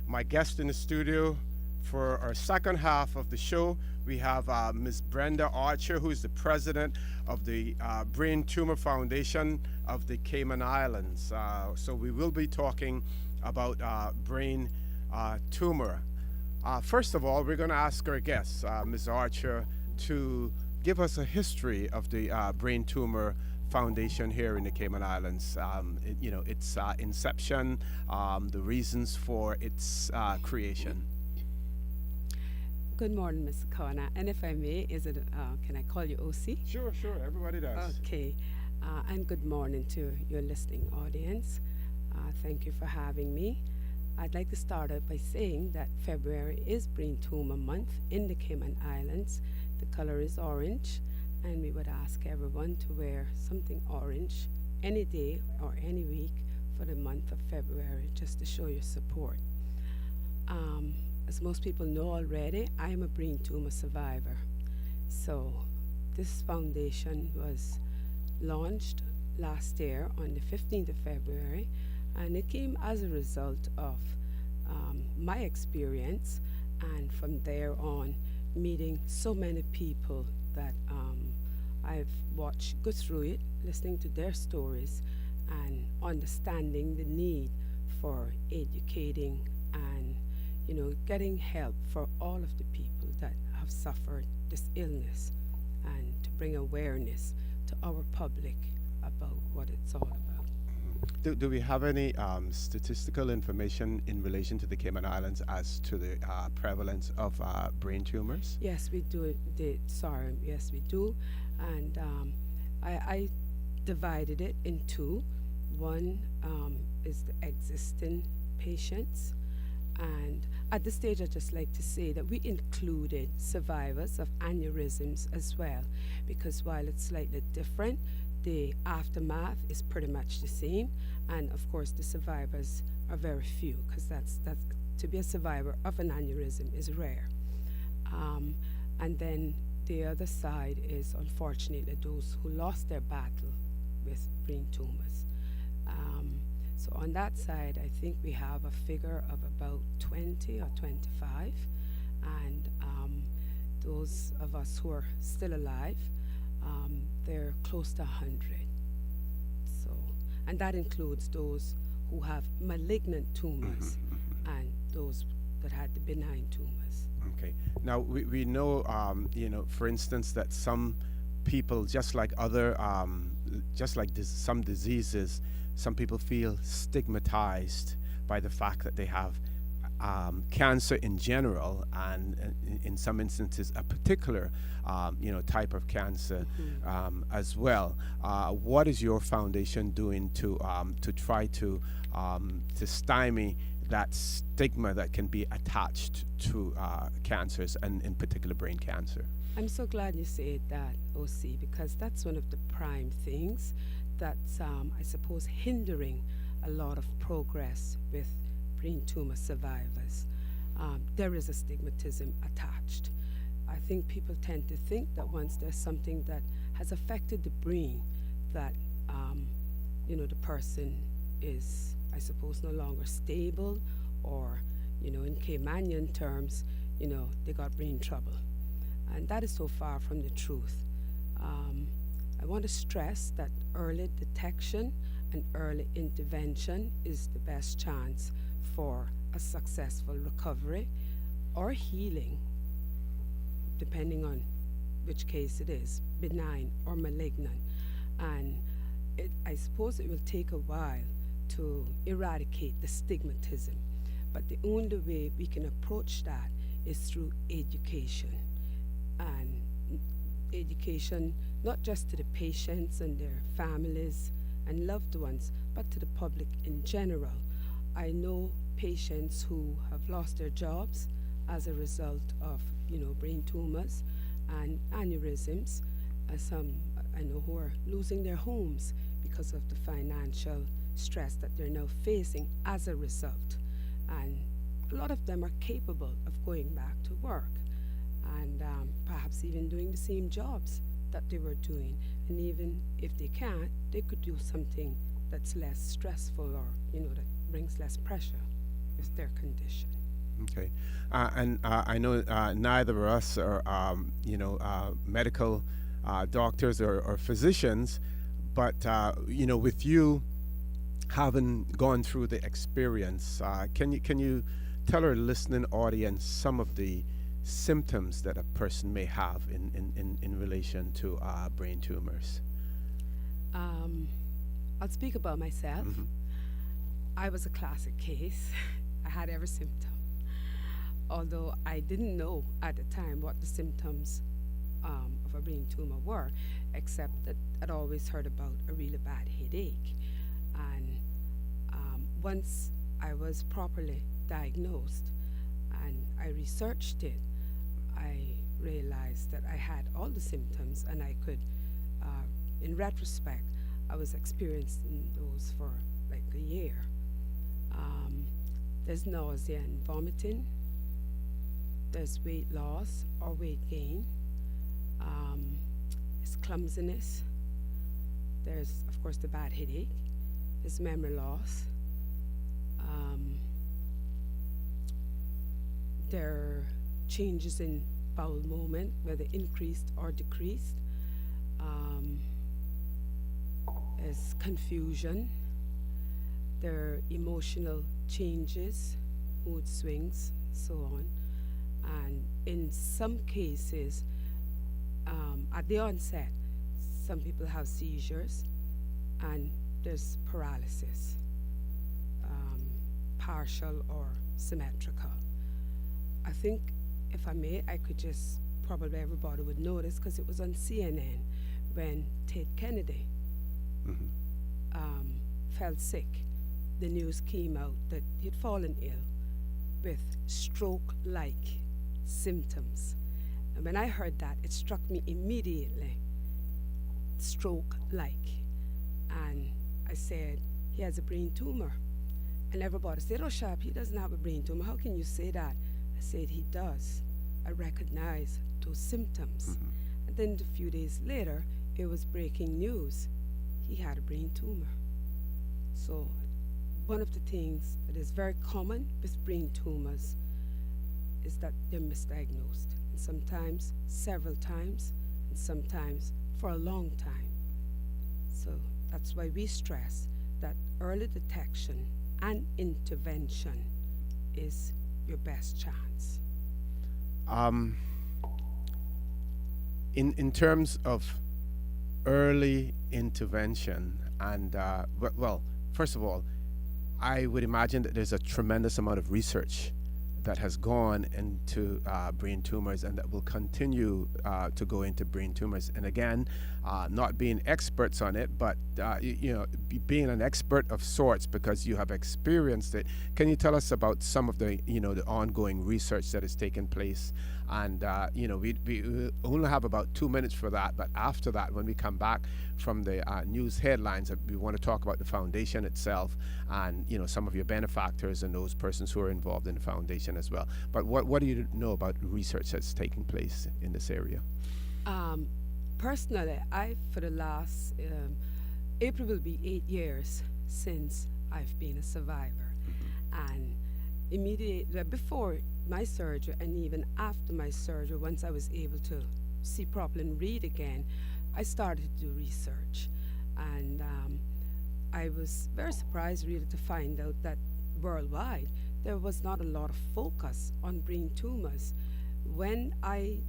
My guest in the studio for our second half of the show, we have Ms. Brenda Archer, who is the president of the Brain Tumor Foundation of the Cayman Islands. So we will be talking about brain tumor. First of all, we're going to ask our guest, Ms. Archer, to give us a history of the Brain Tumor Foundation here in the Cayman Islands. You know, its inception, the reasons for its creation. Good morning, Mr. Connor. And if I may, can I call you OC? Sure, everybody does. Okay. And good morning to your listening audience. Thank you for having me. I'd like to start out by saying that February is Brain Tumor Month in the Cayman Islands. The color is orange, and we would ask everyone to wear something orange any day or any week for the month of February, just to show your support. As most people know already, I am a brain tumor survivor. So this foundation was launched last year on the 15th of February, and it came as a result of my experience, and from there on, meeting so many people that I've watched go through it, listening to their stories, and understanding the need for educating and getting help for all of the people that have suffered this illness, and to bring awareness to our public about what it's all about. Do we have any statistical information in relation to the Cayman Islands as to the prevalence of brain tumors? Yes, we do. Yes, we do. And I divided it in two. One is the existing patients. And at this stage, I'd just like to say that we included survivors of aneurysms as well, because while it's slightly different, the aftermath is pretty much the same. And of course, the survivors are very few, because that's to be a survivor of an aneurysm is rare. And then the other side is, unfortunately, those who lost their battle with brain tumors. So on that side, I think we have a figure of about 20 or 25, and those of us who are still alive, they're close to 100. So, and that includes those who have malignant tumors and those that had the benign tumors. Okay. Now we know, for instance, that some people, just like some diseases, some people feel stigmatized by the fact that they have cancer in general, and in some instances a particular type of cancer as well. What is your foundation doing to try to stymie that stigma that can be attached to cancers, and in particular brain cancer? I'm so glad you said that, OC, because that's one of the prime things that's, I suppose, hindering a lot of progress with brain tumor survivors. There is a stigmatism attached. I think people tend to think that once there's something that has affected the brain, that the person is, I suppose, no longer stable, or in Caymanian terms, they got brain trouble. And that is so far from the truth. I want to stress that early detection and early intervention is the best chance for a successful recovery or healing, depending on which case it is, benign or malignant. And I suppose it will take a while to eradicate the stigmatism, but the only way we can approach that is through education. And education not just to the patients and their families and loved ones, but to the public in general. I know patients who have lost their jobs as a result of brain tumors and aneurysms. Some I know who are losing their homes because of the financial stress that they're now facing as a result. And a lot of them are capable of going back to work, and perhaps even doing the same jobs that they were doing. And even if they can't, they could do something that's less stressful, or that brings less pressure with their condition. Okay, and I know neither of us are medical doctors or physicians, but with you having gone through the experience, can you tell our listening audience some of the symptoms that a person may have in relation to brain tumors? I'll speak about myself. I was a classic case. I had every symptom, although I didn't know at the time what the symptoms of a brain tumor were, except that I'd always heard about a really bad headache. And once I was properly diagnosed and I researched it, I realized that I had all the symptoms, and I could, in retrospect, I was experiencing those for like a year. There's nausea and vomiting. There's weight loss or weight gain. There's clumsiness. There's, of course, the bad headache. There's memory loss. There are changes in bowel movement, whether increased or decreased. There's confusion. There are emotional changes, mood swings, so on. And in some cases, at the onset, some people have seizures, and there's paralysis, partial or symmetrical. I think, if I may, I could just, probably everybody would know this because it was on CNN when Ted Kennedy fell sick. The news came out that he'd fallen ill with stroke-like symptoms. And when I heard that, it struck me immediately, stroke-like. And I said, he has a brain tumor. And everybody said, oh, Sharp, he doesn't have a brain tumor. How can you say that? I said, he does. I recognize those symptoms. And then a few days later, it was breaking news. he had a brain tumor. So, one of the things that is very common with brain tumors is that they're misdiagnosed, and sometimes several times, and sometimes for a long time. So, that's why we stress that early detection and intervention is your best chance. In terms of early intervention, and well, first of all, I would imagine that there's a tremendous amount of research that has gone into brain tumors and that will continue to go into brain tumors. And again, not being experts on it, but being an expert of sorts because you have experienced it. Can you tell us about some of the the ongoing research that has taken place? And we only have about 2 minutes for that. But after that, when we come back from the news headlines, we want to talk about the foundation itself and some of your benefactors and those persons who are involved in the foundation as well. But what do you know about research that's taking place in this area? Personally, for the last April will be 8 years since I've been a survivor, and immediately before my surgery and even after my surgery, once I was able to see properly and read again, I started to do research, and I was very surprised really to find out that worldwide there was not a lot of focus on brain tumors. When I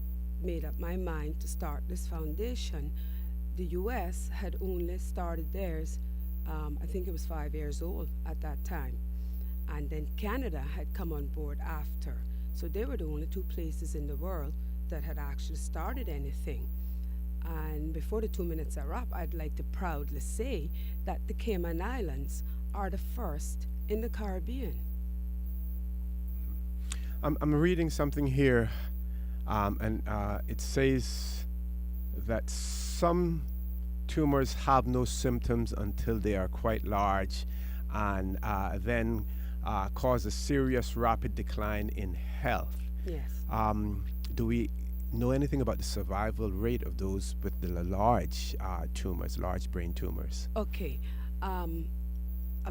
made up my mind to start this foundation, the US had only started theirs, I think it was 5 years old at that time. And then Canada had come on board after. So they were the only two places in the world that had actually started anything. And before the 2 minutes are up, I'd like to proudly say that the Cayman Islands are the first in the Caribbean. I'm reading something here, and it says that some tumors have no symptoms until they are quite large, and then cause a serious rapid decline in health. Yes. Do we know anything about the survival rate of those with the large tumors, large brain tumors? Okay. I'm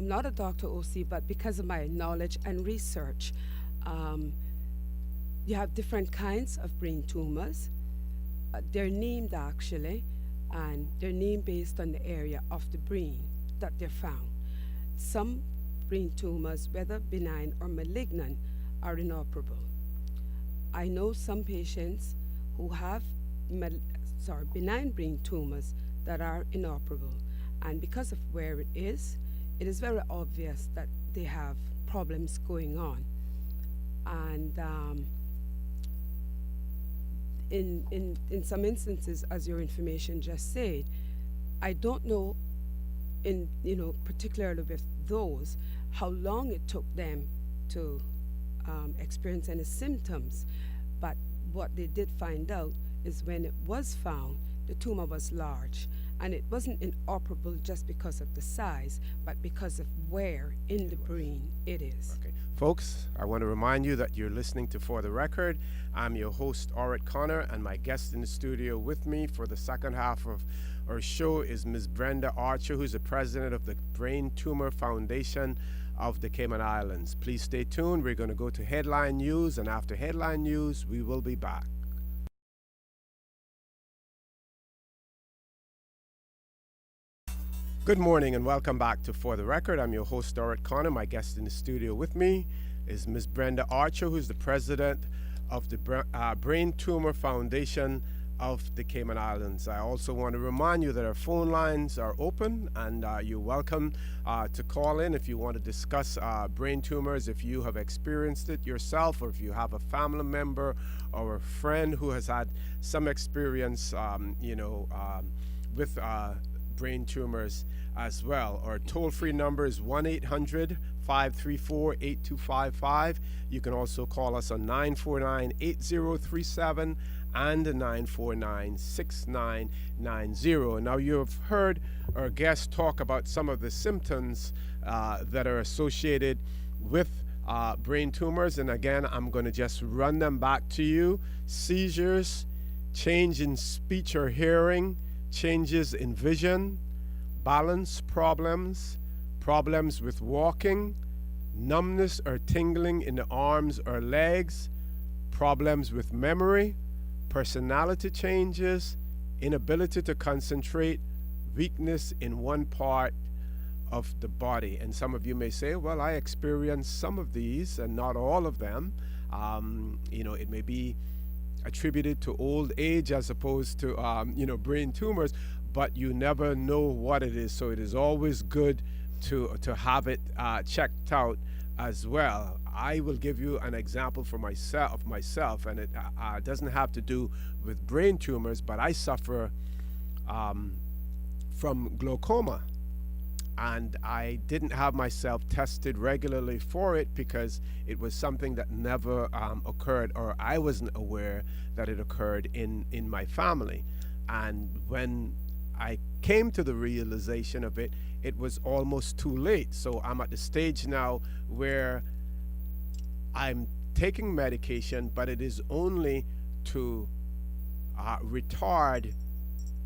not a doctor, OC, but because of my knowledge and research, you have different kinds of brain tumors. They're named actually, and they're named based on the area of the brain that they're found. Some brain tumors, whether benign or malignant, are inoperable. I know some patients who have benign brain tumors that are inoperable, and because of where it is very obvious that they have problems going on. And in some instances, as your information just said, I don't know particularly with those, how long it took them to experience any symptoms. But what they did find out is when it was found, the tumor was large. And it wasn't inoperable just because of the size, but because of where in the brain it is. Okay. Folks, I want to remind you that you're listening to For the Record. I'm your host, Orrit Connor, and my guest in the studio with me for the second half of our show is Ms. Brenda Archer, who's the president of the Brain Tumor Foundation of the Cayman Islands. Please stay tuned. We're going to go to headline news, and after headline news, we will be back. Good morning and welcome back to For the Record. I'm your host, Orrit Connor. My guest in the studio with me is Ms. Brenda Archer, who's the president of the Brain Tumor Foundation of the Cayman Islands. I also want to remind you that our phone lines are open, and you're welcome to call in if you want to discuss brain tumors, if you have experienced it yourself, or if you have a family member or a friend who has had some experience, with brain tumors as well. Our toll-free number is 1-800-534-8255. You can also call us on 949-8037 and 949-6990. Now, you've heard our guest talk about some of the symptoms that are associated with brain tumors, and again, I'm going to just run them back to you. Seizures, change in speech or hearing, changes in vision, balance problems, problems with walking, numbness or tingling in the arms or legs, problems with memory, personality changes, inability to concentrate, weakness in one part of the body. And some of you may say, well, I experienced some of these and not all of them. It may be attributed to old age as opposed to, brain tumors, but you never know what it is. So it is always good to have it checked out as well. I will give you an example for myself, and it doesn't have to do with brain tumors, but I suffer from glaucoma. And I didn't have myself tested regularly for it because it was something that never occurred, or I wasn't aware that it occurred in my family. And when I came to the realization of it, it was almost too late. So I'm at the stage now where I'm taking medication, but it is only to retard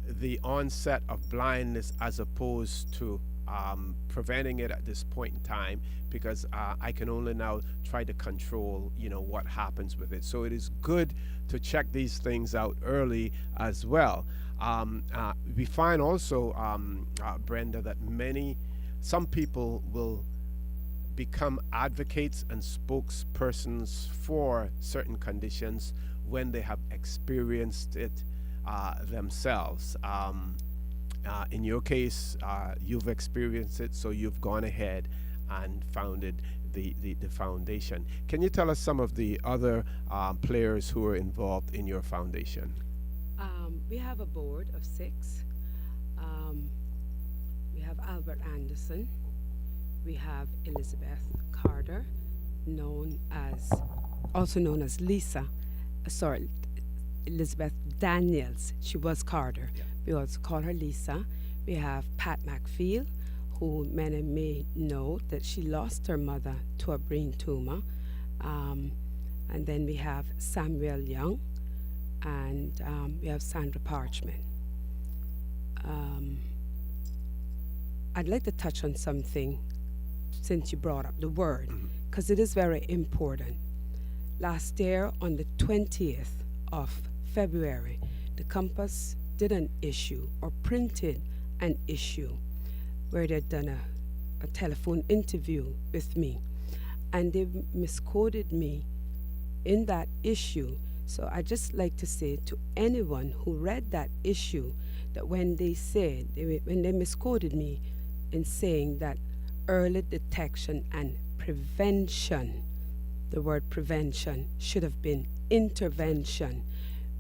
the onset of blindness as opposed to preventing it at this point in time, because I can only now try to control, what happens with it. So it is good to check these things out early as well. We find also, Brenda, that some people will become advocates and spokespersons for certain conditions when they have experienced it themselves. In your case, you've experienced it, so you've gone ahead and founded the foundation. Can you tell us some of the other players who are involved in your foundation? We have a board of 6. We have Albert Anderson. We have Elizabeth Carter, also known as Lisa. Elizabeth Daniels. She was Carter. Yeah. We also call her Lisa. We have Pat McFeel, who many may know that she lost her mother to a brain tumor. And then we have Samuel Young, and we have Sandra Parchman. I'd like to touch on something since you brought up the word, because it is very important. Last year, on the 20th of February, the Compass did an issue, or printed an issue, where they'd done a telephone interview with me, and they misquoted me in that issue. So I just like to say to anyone who read that issue that when they misquoted me in saying that early detection and prevention, the word prevention should have been intervention,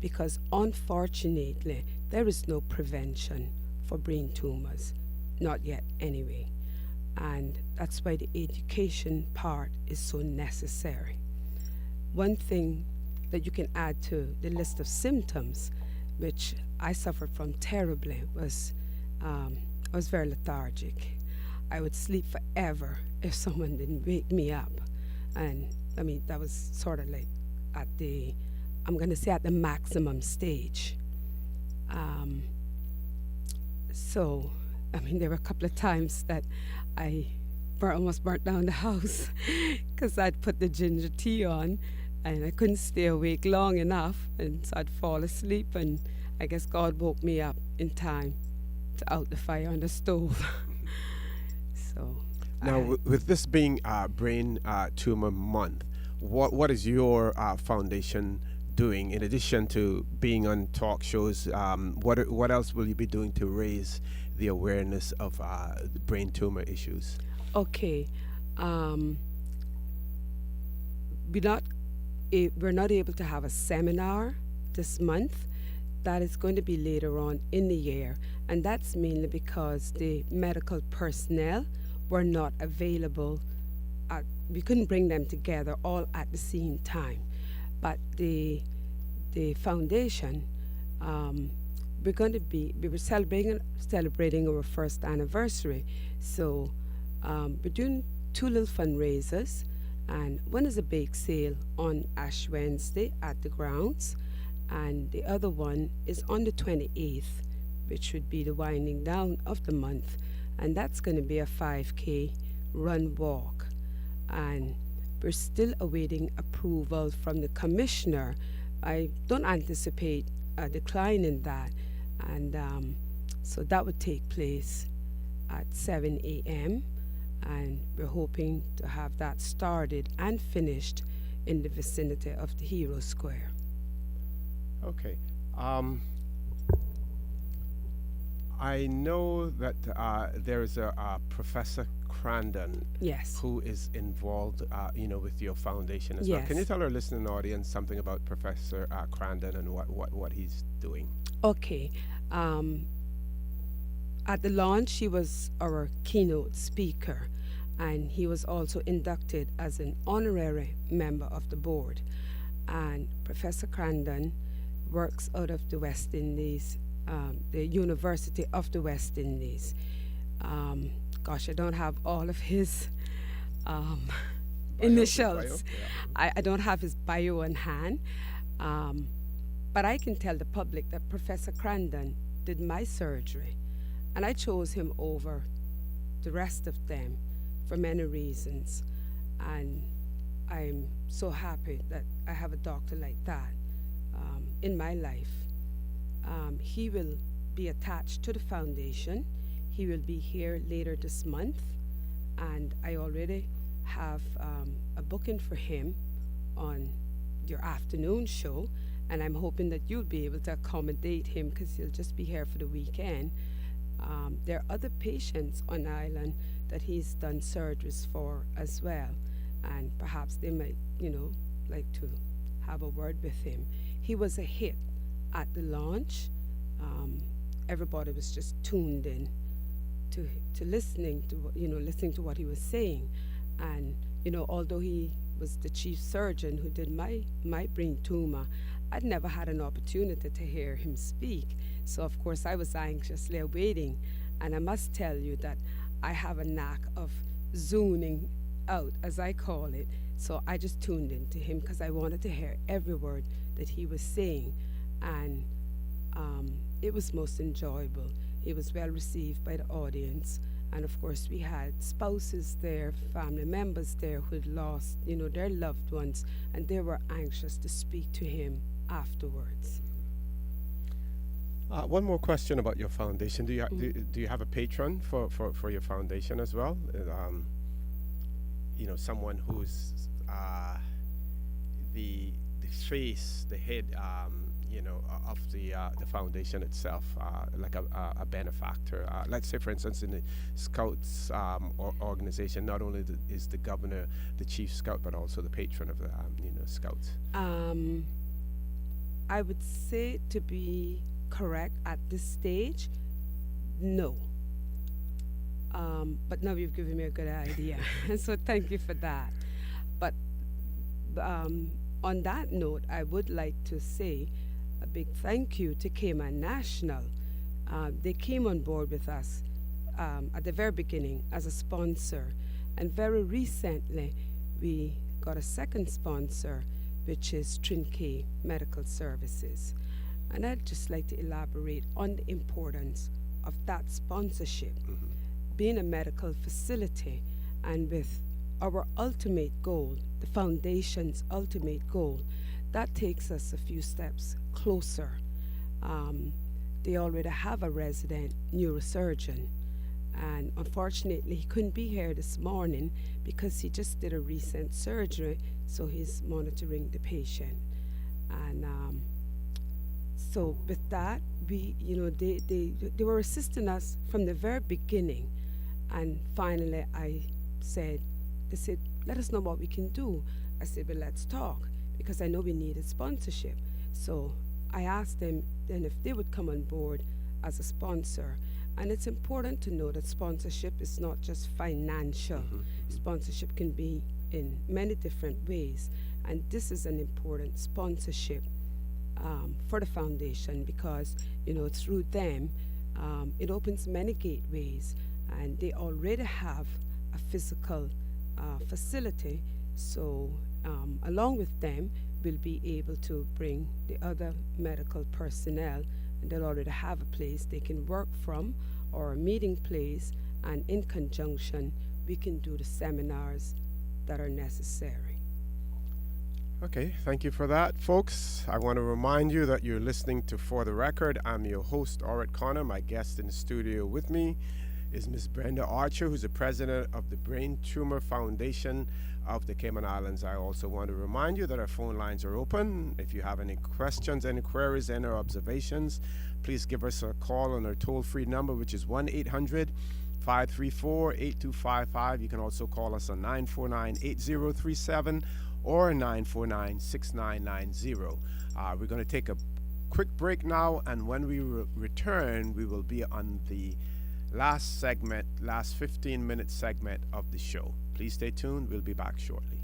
because unfortunately there is no prevention for brain tumors, not yet anyway. And that's why the education part is so necessary. One thing that you can add to the list of symptoms, which I suffered from terribly, was I was very lethargic. I would sleep forever if someone didn't wake me up. And I mean, that was sort of like at the maximum stage. So, I mean, there were a couple of times that I almost burnt down the house because I'd put the ginger tea on and I couldn't stay awake long enough, and so I'd fall asleep, and I guess God woke me up in time to out the fire on the stove. So now, with this being Brain Tumor Month, what is your foundation doing in addition to being on talk shows? What else will you be doing to raise the awareness of the brain tumor issues? Okay, we're not able to have a seminar this month. That is going to be later on in the year, and that's mainly because the medical personnel were not available. We couldn't bring them together all at the same time. But the foundation, we were celebrating our first anniversary. So we're doing 2 little fundraisers, and one is a bake sale on Ash Wednesday at the grounds, and the other one is on the 28th which would be the winding down of the month, and that's going to be a 5K run walk. And we're still awaiting approval from the commissioner. I don't anticipate a decline in that, and so that would take place at 7 a.m. and we're hoping to have that started and finished in the vicinity of the Hero Square. Okay. I know that there is a Professor Crandon Yes. who is involved, with your foundation as well. Can you Yes. tell our listening audience something about Professor Crandon and what he's doing? Okay. At the launch, he was our keynote speaker, and he was also inducted as an honorary member of the board. And Professor Crandon works out of the West Indies, the University of the West Indies. Gosh, I don't have all of his initials. Bio. I don't have his bio in hand, but I can tell the public that Professor Crandon did my surgery, and I chose him over the rest of them for many reasons. And I'm so happy that I have a doctor like that in my life. He will be attached to the foundation. He will be here later this month, and I already have a booking for him on your afternoon show, and I'm hoping that you'll be able to accommodate him because he'll just be here for the weekend. There are other patients on the island that he's done surgeries for as well, and perhaps they might, like to have a word with him. He was a hit at the launch. Everybody was just tuned in to listening to what he was saying, and although he was the chief surgeon who did my brain tumor, I'd never had an opportunity to hear him speak. So of course I was anxiously awaiting, and I must tell you that I have a knack of zoning out, as I call it. So I just tuned into him because I wanted to hear every word that he was saying, and it was most enjoyable. He was well received by the audience, and of course we had spouses there, family members there who had lost, their loved ones, and they were anxious to speak to him afterwards. One more question about your foundation. Do you have a patron for your foundation as well? Someone who's the face, the head, of the foundation itself, like a benefactor. Let's say, for instance, in the Scouts organization, not only is the governor the chief scout, but also the patron of the Scouts. I would say, to be correct at this stage, no. But now you've given me a good idea, and so thank you for that. But on that note, I would like to say a big thank you to Cayman National. They came on board with us at the very beginning as a sponsor, and very recently we got a second sponsor, which is Trinke Medical Services. And I'd just like to elaborate on the importance of that sponsorship. Being a medical facility, and with our ultimate goal, the foundation's ultimate goal, that takes us a few steps closer. They already have a resident neurosurgeon, and unfortunately he couldn't be here this morning because he just did a recent surgery, so he's monitoring the patient. And so with that, they were assisting us from the very beginning, and finally they said, let us know what we can do. I said, well, let's talk, because I know we needed sponsorship. So I asked them then if they would come on board as a sponsor. And it's important to know that sponsorship is not just financial. Sponsorship can be in many different ways, and this is an important sponsorship for the foundation, because through them it opens many gateways, and they already have a physical facility. So along with them, we'll be able to bring the other medical personnel and they'll already have a place they can work from or a meeting place, and in conjunction, we can do the seminars that are necessary. Okay, thank you for that, folks. I want to remind you that you're listening to For the Record. I'm your host, Orrit Connor. My guest in the studio with me is Ms. Brenda Archer, who's the president of the Brain Tumor Foundation of the Cayman Islands. I also want to remind you that our phone lines are open. If you have any questions, any queries, any observations, please give us a call on our toll-free number, which is 1-800-534-8255. You can also call us on 949-8037 or 949-6990. We're going to take a quick break now, and when we return, we will be on the last 15-minute segment of the show. Please stay tuned. We'll be back shortly.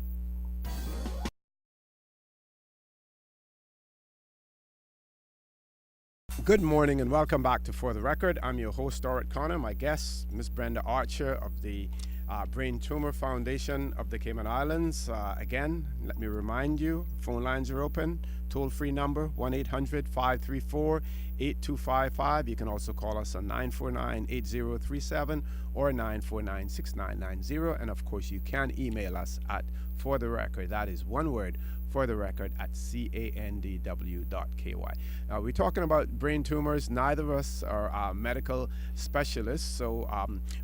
Good morning and welcome back to For the Record. I'm your host, Orrit Connor. My guest, Ms. Brenda Archer of the Brain Tumor Foundation of the Cayman Islands. Again, let me remind you, phone lines are open. Toll-free number, 1-800-534-8255. You can also call us on 949-8037 or 949-6990. And of course, you can email us at For the Record. That is one word, For the Record, at candw.ky. Now, we're talking about brain tumors. Neither of us are medical specialists, so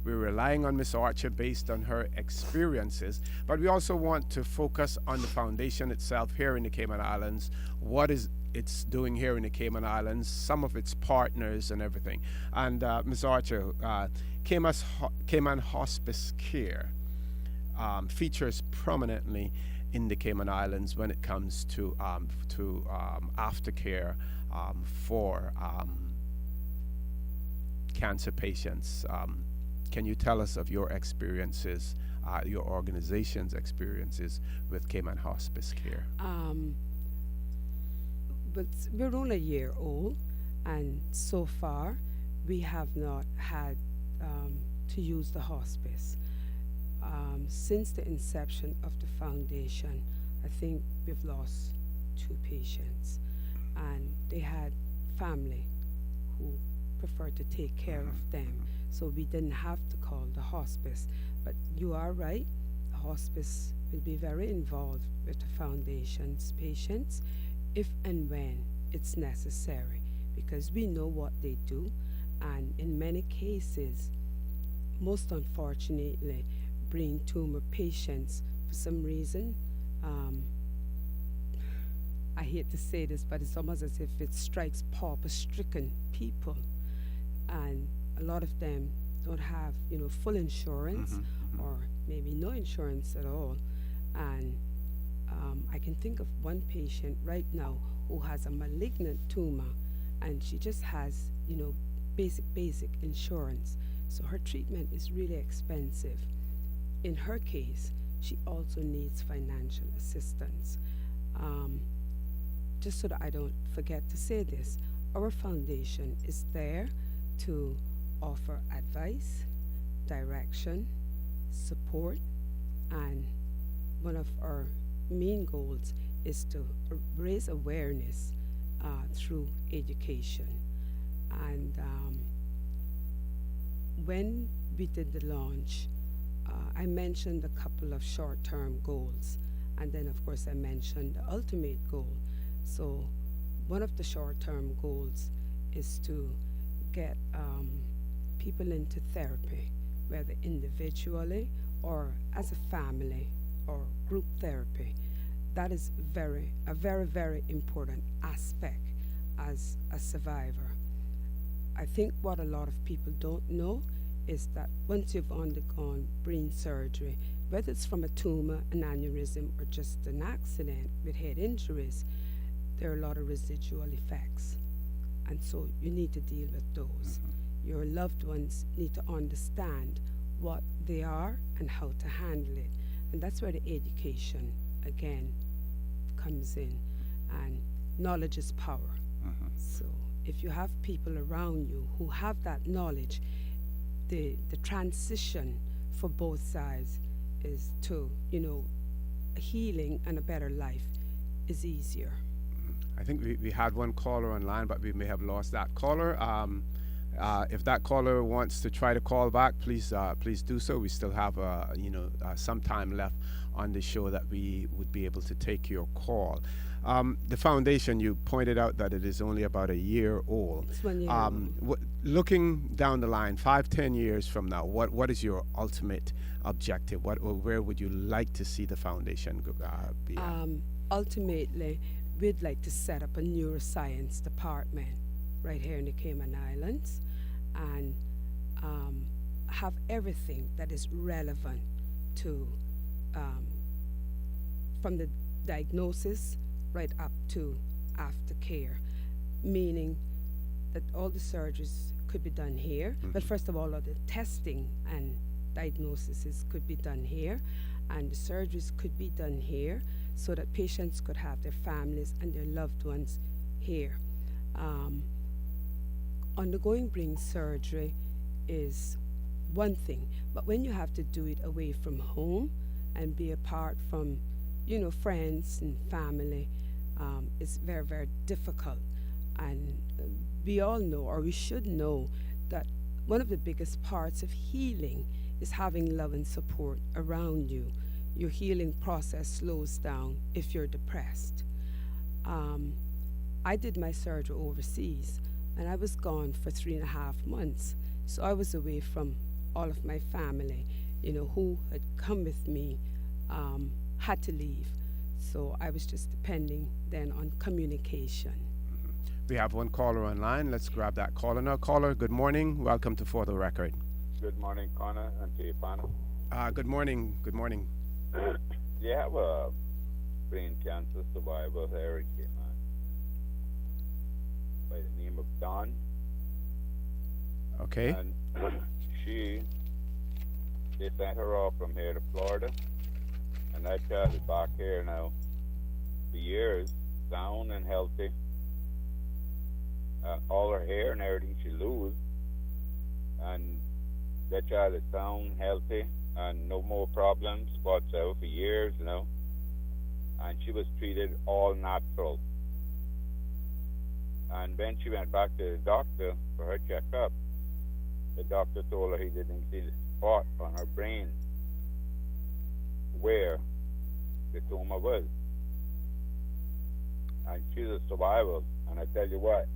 we're relying on Ms. Archer based on her experiences. But we also want to focus on the foundation itself here in the Cayman Islands. What is it's doing here in the Cayman Islands, some of its partners and everything. And Ms. Archer, Cayman Hospice Care features prominently in the Cayman Islands when it comes to aftercare for cancer patients. Can you tell us of your experiences, your organization's experiences with Cayman Hospice Care? But we're only a year old, and so far we have not had to use the hospice. Since the inception of the foundation, I think we've lost 2 patients, and they had family who preferred to take care of them, so we didn't have to call the hospice. But you are right, the hospice will be very involved with the foundation's patients if and when it's necessary, because we know what they do, and in many cases, most unfortunately, brain tumor patients, for some reason, I hate to say this, but it's almost as if it strikes pauper-stricken people, and a lot of them don't have, full insurance, or maybe no insurance at all. And I can think of one patient right now who has a malignant tumor, and she just has, basic insurance. So her treatment is really expensive. In her case, she also needs financial assistance. Just so that I don't forget to say this, our foundation is there to offer advice, direction, support, and one of our main goals is to raise awareness through education. And when we did the launch, I mentioned a couple of short-term goals, and then of course I mentioned the ultimate goal. So one of the short-term goals is to get people into therapy, whether individually or as a family or group therapy. That is a very, very important aspect as a survivor. I think what a lot of people don't know is that once you've undergone brain surgery, whether it's from a tumor, an aneurysm, or just an accident with head injuries, there are a lot of residual effects. And so you need to deal with those. Your loved ones need to understand what they are and how to handle it. And that's where the education, again, comes in. And knowledge is power. So if you have people around you who have that knowledge, the transition for both sides is to, a healing and a better life is easier. I think we had one caller online, but we may have lost that caller. If that caller wants to try to call back, please do so. We still have some time left on the show that we would be able to take your call. The foundation, you pointed out that it is only about a year old. It's 1 year old. Looking down the line, 5-10 years from now, what is your ultimate objective? Where would you like to see the foundation be at? Ultimately, we'd like to set up a neuroscience department right here in the Cayman Islands and have everything that is relevant to from the diagnosis right up to aftercare, meaning that all the surgeries could be done here. But first of all the testing and diagnoses could be done here, and the surgeries could be done here, so that patients could have their families and their loved ones here. Undergoing brain surgery is one thing, but when you have to do it away from home and be apart from, friends and family, it's very, very difficult. And we all know, or we should know, that one of the biggest parts of healing is having love and support around you. Your healing process slows down if you're depressed. I did my surgery overseas, and I was gone for 3.5 months. So I was away from all of my family, who had come with me, had to leave. So I was just depending then on communication. We have one caller online. Let's grab that caller now. Caller, good morning. Welcome to For the Record. Good morning, Connor and to you, Pana. Good morning. Good morning. You have a brain cancer survivor here in Cayman by the name of Dawn. Okay. And they sent her off from here to Florida. And that child is back here now for years, sound and healthy. All her hair and everything she lose. And that child is sound, healthy, and no more problems whatsoever for years, And she was treated all natural. And when she went back to the doctor for her checkup, the doctor told her he didn't see the spot on her brain where the tumor was. And she's a survivor. And I tell you what,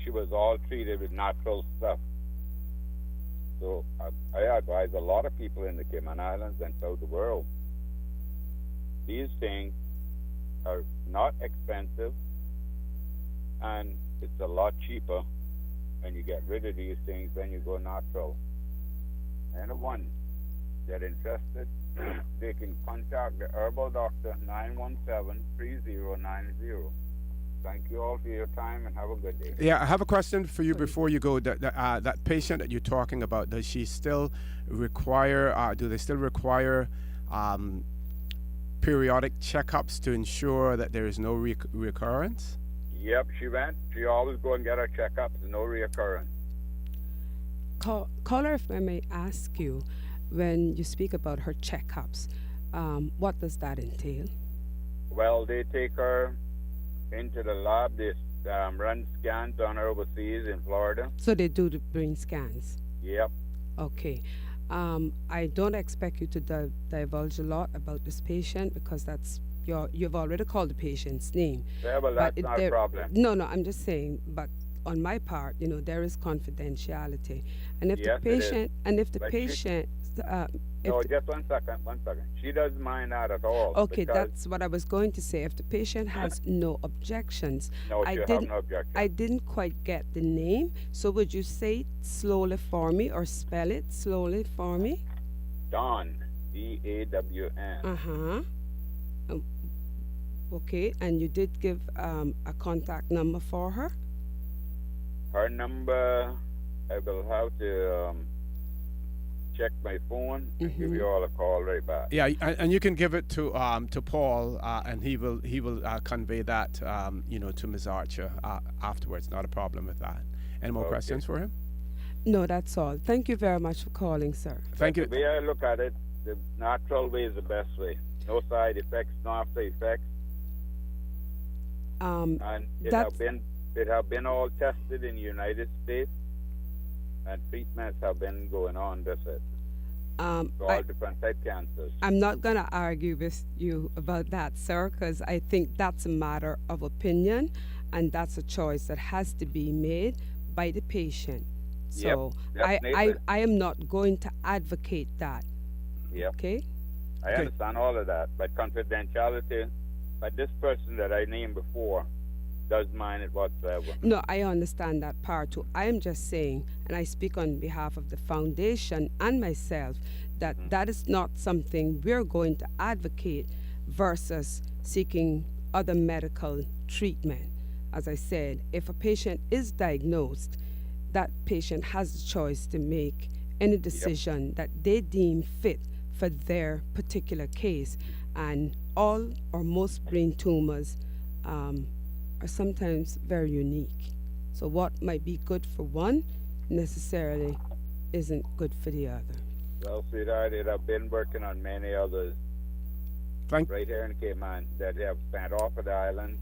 she was all treated with natural stuff. So I advise a lot of people in the Cayman Islands and throughout the world. These things are not expensive, and it's a lot cheaper when you get rid of these things when you go natural. Anyone that interested, they can contact the herbal doctor 917-3090. Thank you all for your time and have a good day. Yeah, I have a question for you before you go. That patient that you're talking about, does she still require, do they still require periodic checkups to ensure that there is no recurrence? Yep, she went. She always go and get her checkups, no reoccurrence. Caller, if I may ask you, when you speak about her checkups, what does that entail? Well, they take her into the lab. They run scans on her overseas in Florida. So they do the brain scans? Yep. Okay. I don't expect you to divulge a lot about this patient because that's you've already called the patient's name. Yeah, well, that's not a problem. No, I'm just saying, but on my part, there is confidentiality. And if Yes, the patient, and if the But patient, No, just one second. She doesn't mind that at all. okay, because- that's what I was going to say. If the patient has no objections, No, I she have didn't, no objection. I didn't quite get the name. So would you say it slowly for me or spell it slowly for me? Dawn, D-A-W-N. Uh-huh. Okay, and you did give a contact number for her? Her number, I will have to check my phone and give you all a call right back. Yeah, and you can give it to Paul, and he will convey that to Ms. Archer afterwards. Not a problem with that. Any more questions for him? No, that's all. Thank you very much for calling, sir. Thank you. The way I look at it, the natural way is the best way. No side effects, no after effects. And it have been all tested in the United States, and treatments have been going on. That's it. For all different type cancers. I'm not going to argue with you about that, sir, because I think that's a matter of opinion, and that's a choice that has to be made by the patient. So I am not going to advocate that. Yep. Okay? I understand all of that, but confidentiality, but this person that I named before doesn't mind it whatsoever. No, I understand that part too. I am just saying, and I speak on behalf of the foundation and myself, that that is not something we're going to advocate versus seeking other medical treatment. As I said, if a patient is diagnosed, that patient has the choice to make any decision that they deem fit for their particular case. And all or most brain tumors are sometimes very unique. So what might be good for one necessarily isn't good for the other. Well, sweetheart, I've been working on many others right here in Cayman that have sent off of the island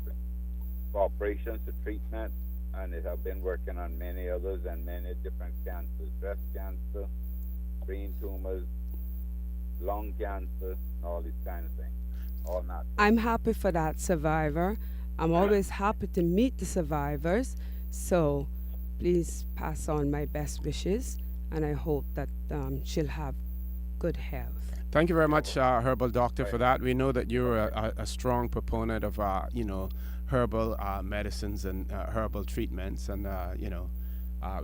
for operations to treatment, and it have been working on many others and many different cancers, breast cancer, brain tumors, lung cancer, and all these kind of things. All natural. I'm happy for that survivor. I'm always happy to meet the survivors. So please pass on my best wishes, and I hope that she'll have good health. Thank you very much, Herbal Doctor, for that. We know that you're a strong proponent of, herbal medicines and herbal treatments, and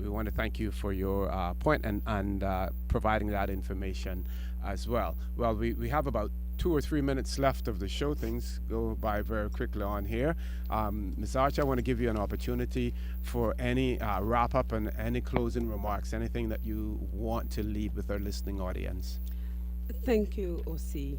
we want to thank you for your point and providing that information as well. Well, we have about 2 or 3 minutes left of the show. Things go by very quickly on here. Ms. Archer, I want to give you an opportunity for any wrap-up and any closing remarks, anything that you want to leave with our listening audience. Thank you, OC.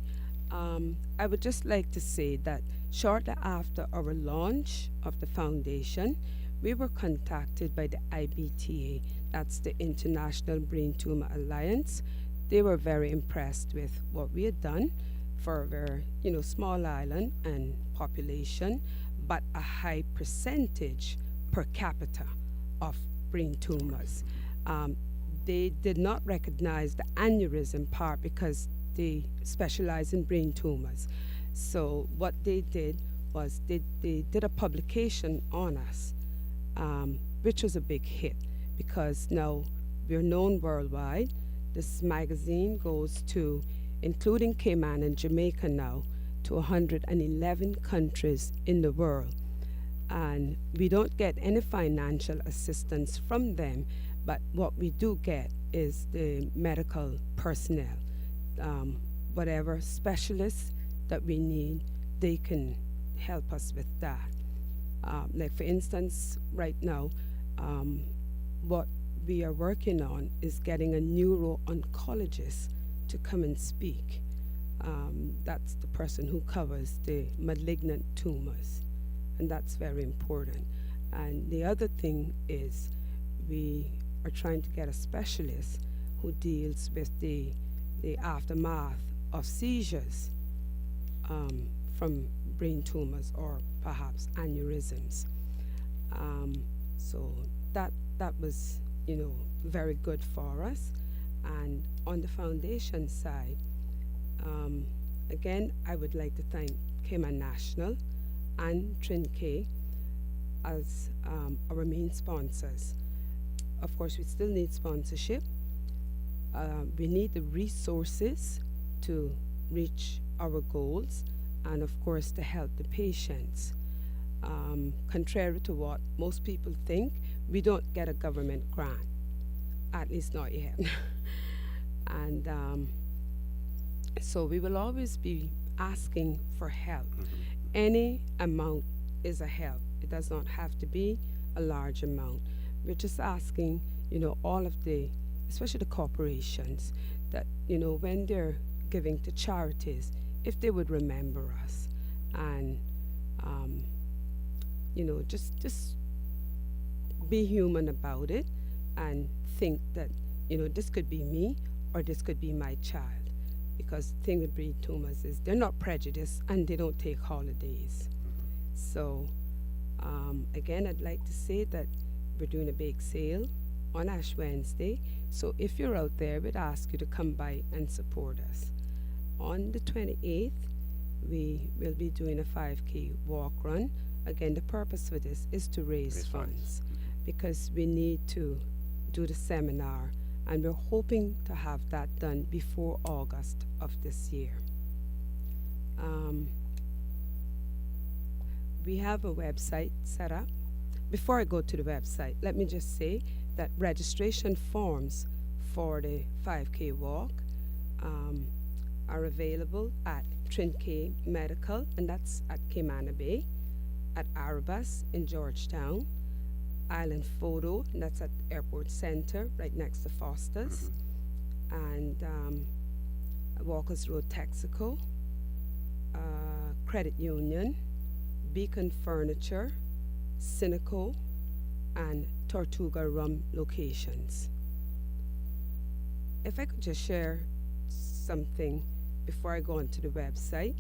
I would just like to say that shortly after our launch of the foundation, we were contacted by the IBTA, that's the International Brain Tumor Alliance. They were very impressed with what we had done for a very, small island and population, but a high percentage per capita of brain tumors. They did not recognize the aneurysm part because they specialize in brain tumors. So what they did was they did a publication on us, which was a big hit because now we're known worldwide. This magazine goes to, including Cayman and Jamaica now, to 111 countries in the world. And we don't get any financial assistance from them, but what we do get is the medical personnel. Whatever specialists that we need, they can help us with that. Like for instance, right now, what we are working on is getting a neuro-oncologist to come and speak. That's the person who covers the malignant tumors, and that's very important. And the other thing is we are trying to get a specialist who deals with the aftermath of seizures from brain tumors or perhaps aneurysms. So that was, very good for us. And on the foundation side, again, I would like to thank Cayman National and Trinke as our main sponsors. Of course, we still need sponsorship. We need the resources to reach our goals and, of course, to help the patients. Contrary to what most people think, we don't get a government grant, at least not yet. And so we will always be asking for help. Any amount is a help. It does not have to be a large amount. We're just asking, all of the, especially the corporations, that, when they're giving to charities, if they would remember us and, just be human about it and think that, this could be me or this could be my child. Because the thing with brain tumors is they're not prejudiced and they don't take holidays. So Again, I'd like to say that we're doing a bake sale on Ash Wednesday. So if you're out there, we'd ask you to come by and support us. On the 28th, we will be doing a 5K walk run. Again, the purpose for this is to raise funds because we need to do the seminar, and we're hoping to have that done before August of this year. We have a website set up. Before I go to the website, let me just say that registration forms for the 5K walk are available at Trinke Medical, and that's at Cayman Bay, at Arabas in Georgetown, Island Photo, and that's at Airport Center, right next to Foster's, and Walkers Road, Texaco, Credit Union, Beacon Furniture, Cineco, and Tortuga Rum locations. If I could just share something before I go onto the website.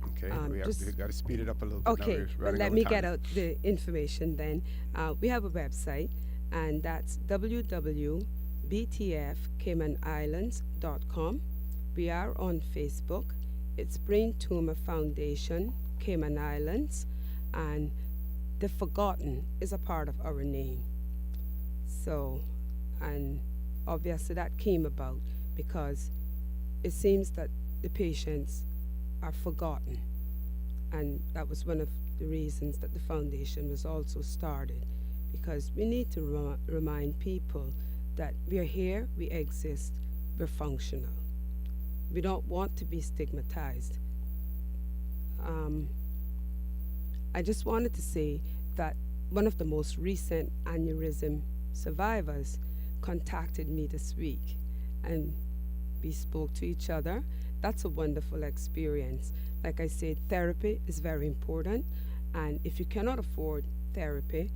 Okay, we've got to speed it up a little bit. Okay, well, let me get out the information then. We have a website, and that's www.btfcaymanilands.com. We are on Facebook. It's Brain Tumor Foundation, Cayman Islands, and the forgotten is a part of our name. So, and obviously that came about because it seems that the patients are forgotten, and that was one of the reasons that the foundation was also started, because we need to remind people that we are here, we exist, we're functional. We don't want to be stigmatized. I just wanted to say that one of the most recent aneurysm survivors contacted me this week, and we spoke to each other. That's a wonderful experience. Like I said, therapy is very important, and if you cannot afford therapy,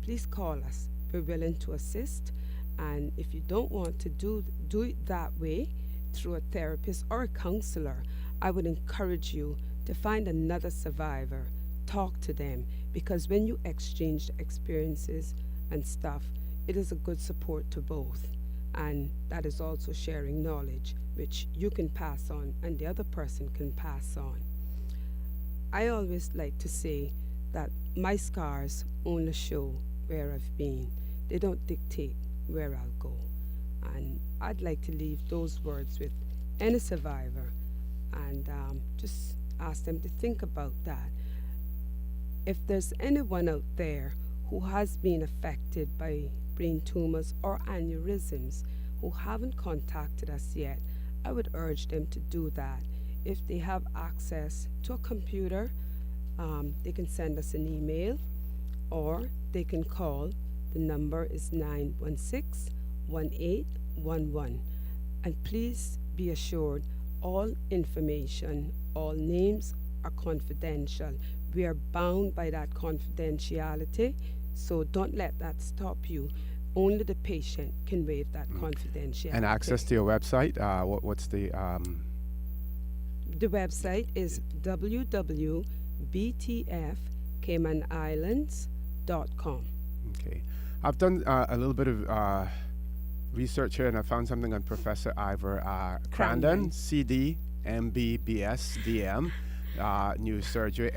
please call us. We're willing to assist, and if you don't want to do it that way through a therapist or a counselor, I would encourage you to find another survivor, talk to them, because when you exchange experiences and stuff, it is a good support to both, and that is also sharing knowledge which you can pass on and the other person can pass on. I always like to say that my scars only show where I've been. They don't dictate where I'll go. And I'd like to leave those words with any survivor, and just ask them to think about that. If there's anyone out there who has been affected by brain tumors or aneurysms who haven't contacted us yet, I would urge them to do that. If they have access to a computer, they can send us an email, or they can call. The number is 916-1811. And please be assured, all information, all names are confidential. We are bound by that confidentiality, so don't let that stop you. Only the patient can waive that confidentiality. And access to your website, what's the... The website is www.btfcaymanilands.com. Okay. I've done a little bit of research here, and I found something on Professor Ivor Crandon, CD, MBBS, DM, neurosurgery,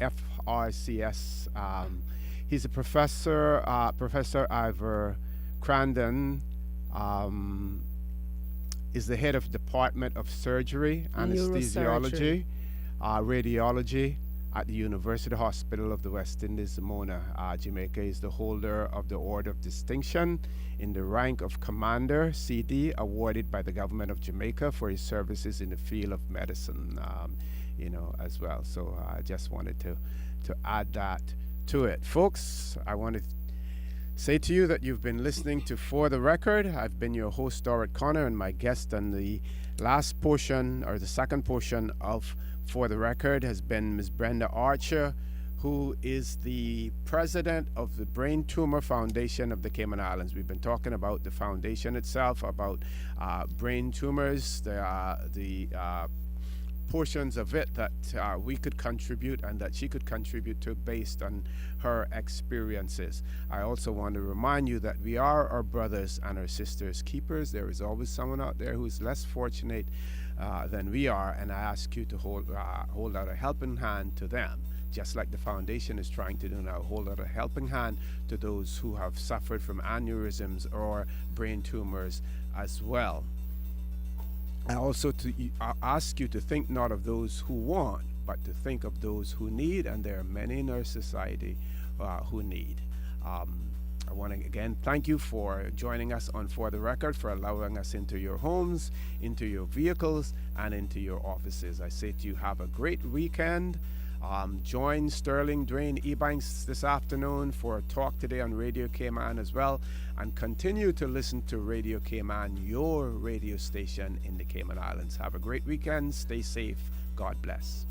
FRCS. He's a professor, Professor Ivor Crandon is the head of Department of Surgery, Anesthesiology, Radiology at the University Hospital of the West Indies, Mona, Jamaica. Is the holder of the Order of Distinction in the rank of Commander, CD, awarded by the government of Jamaica for his services in the field of medicine, as well. So I just wanted to add that to it. Folks, I want to say to you that you've been listening to For the Record. I've been your host, Dorrit Connor, and my guest on the last portion, or the second portion of For the Record, has been Ms. Brenda Archer, who is the president of the Brain Tumor Foundation of the Cayman Islands. We've been talking about the foundation itself, about brain tumors, the portions of it that we could contribute and that she could contribute to based on her experiences. I also want to remind you that we are our brothers and our sisters' keepers. There is always someone out there who's less fortunate than we are, and I ask you to hold out a helping hand to them, just like the foundation is trying to do now. Hold out a helping hand to those who have suffered from aneurysms or brain tumors as well. I also ask you to think not of those who want, but to think of those who need, and there are many in our society who need. I want to again thank you for joining us on For the Record, for allowing us into your homes, into your vehicles, and into your offices. I say to you, have a great weekend. Join Sterling, Dwayne Ebanks this afternoon for a talk today on Radio Cayman as well, and continue to listen to Radio Cayman, your radio station in the Cayman Islands. Have a great weekend. Stay safe. God bless.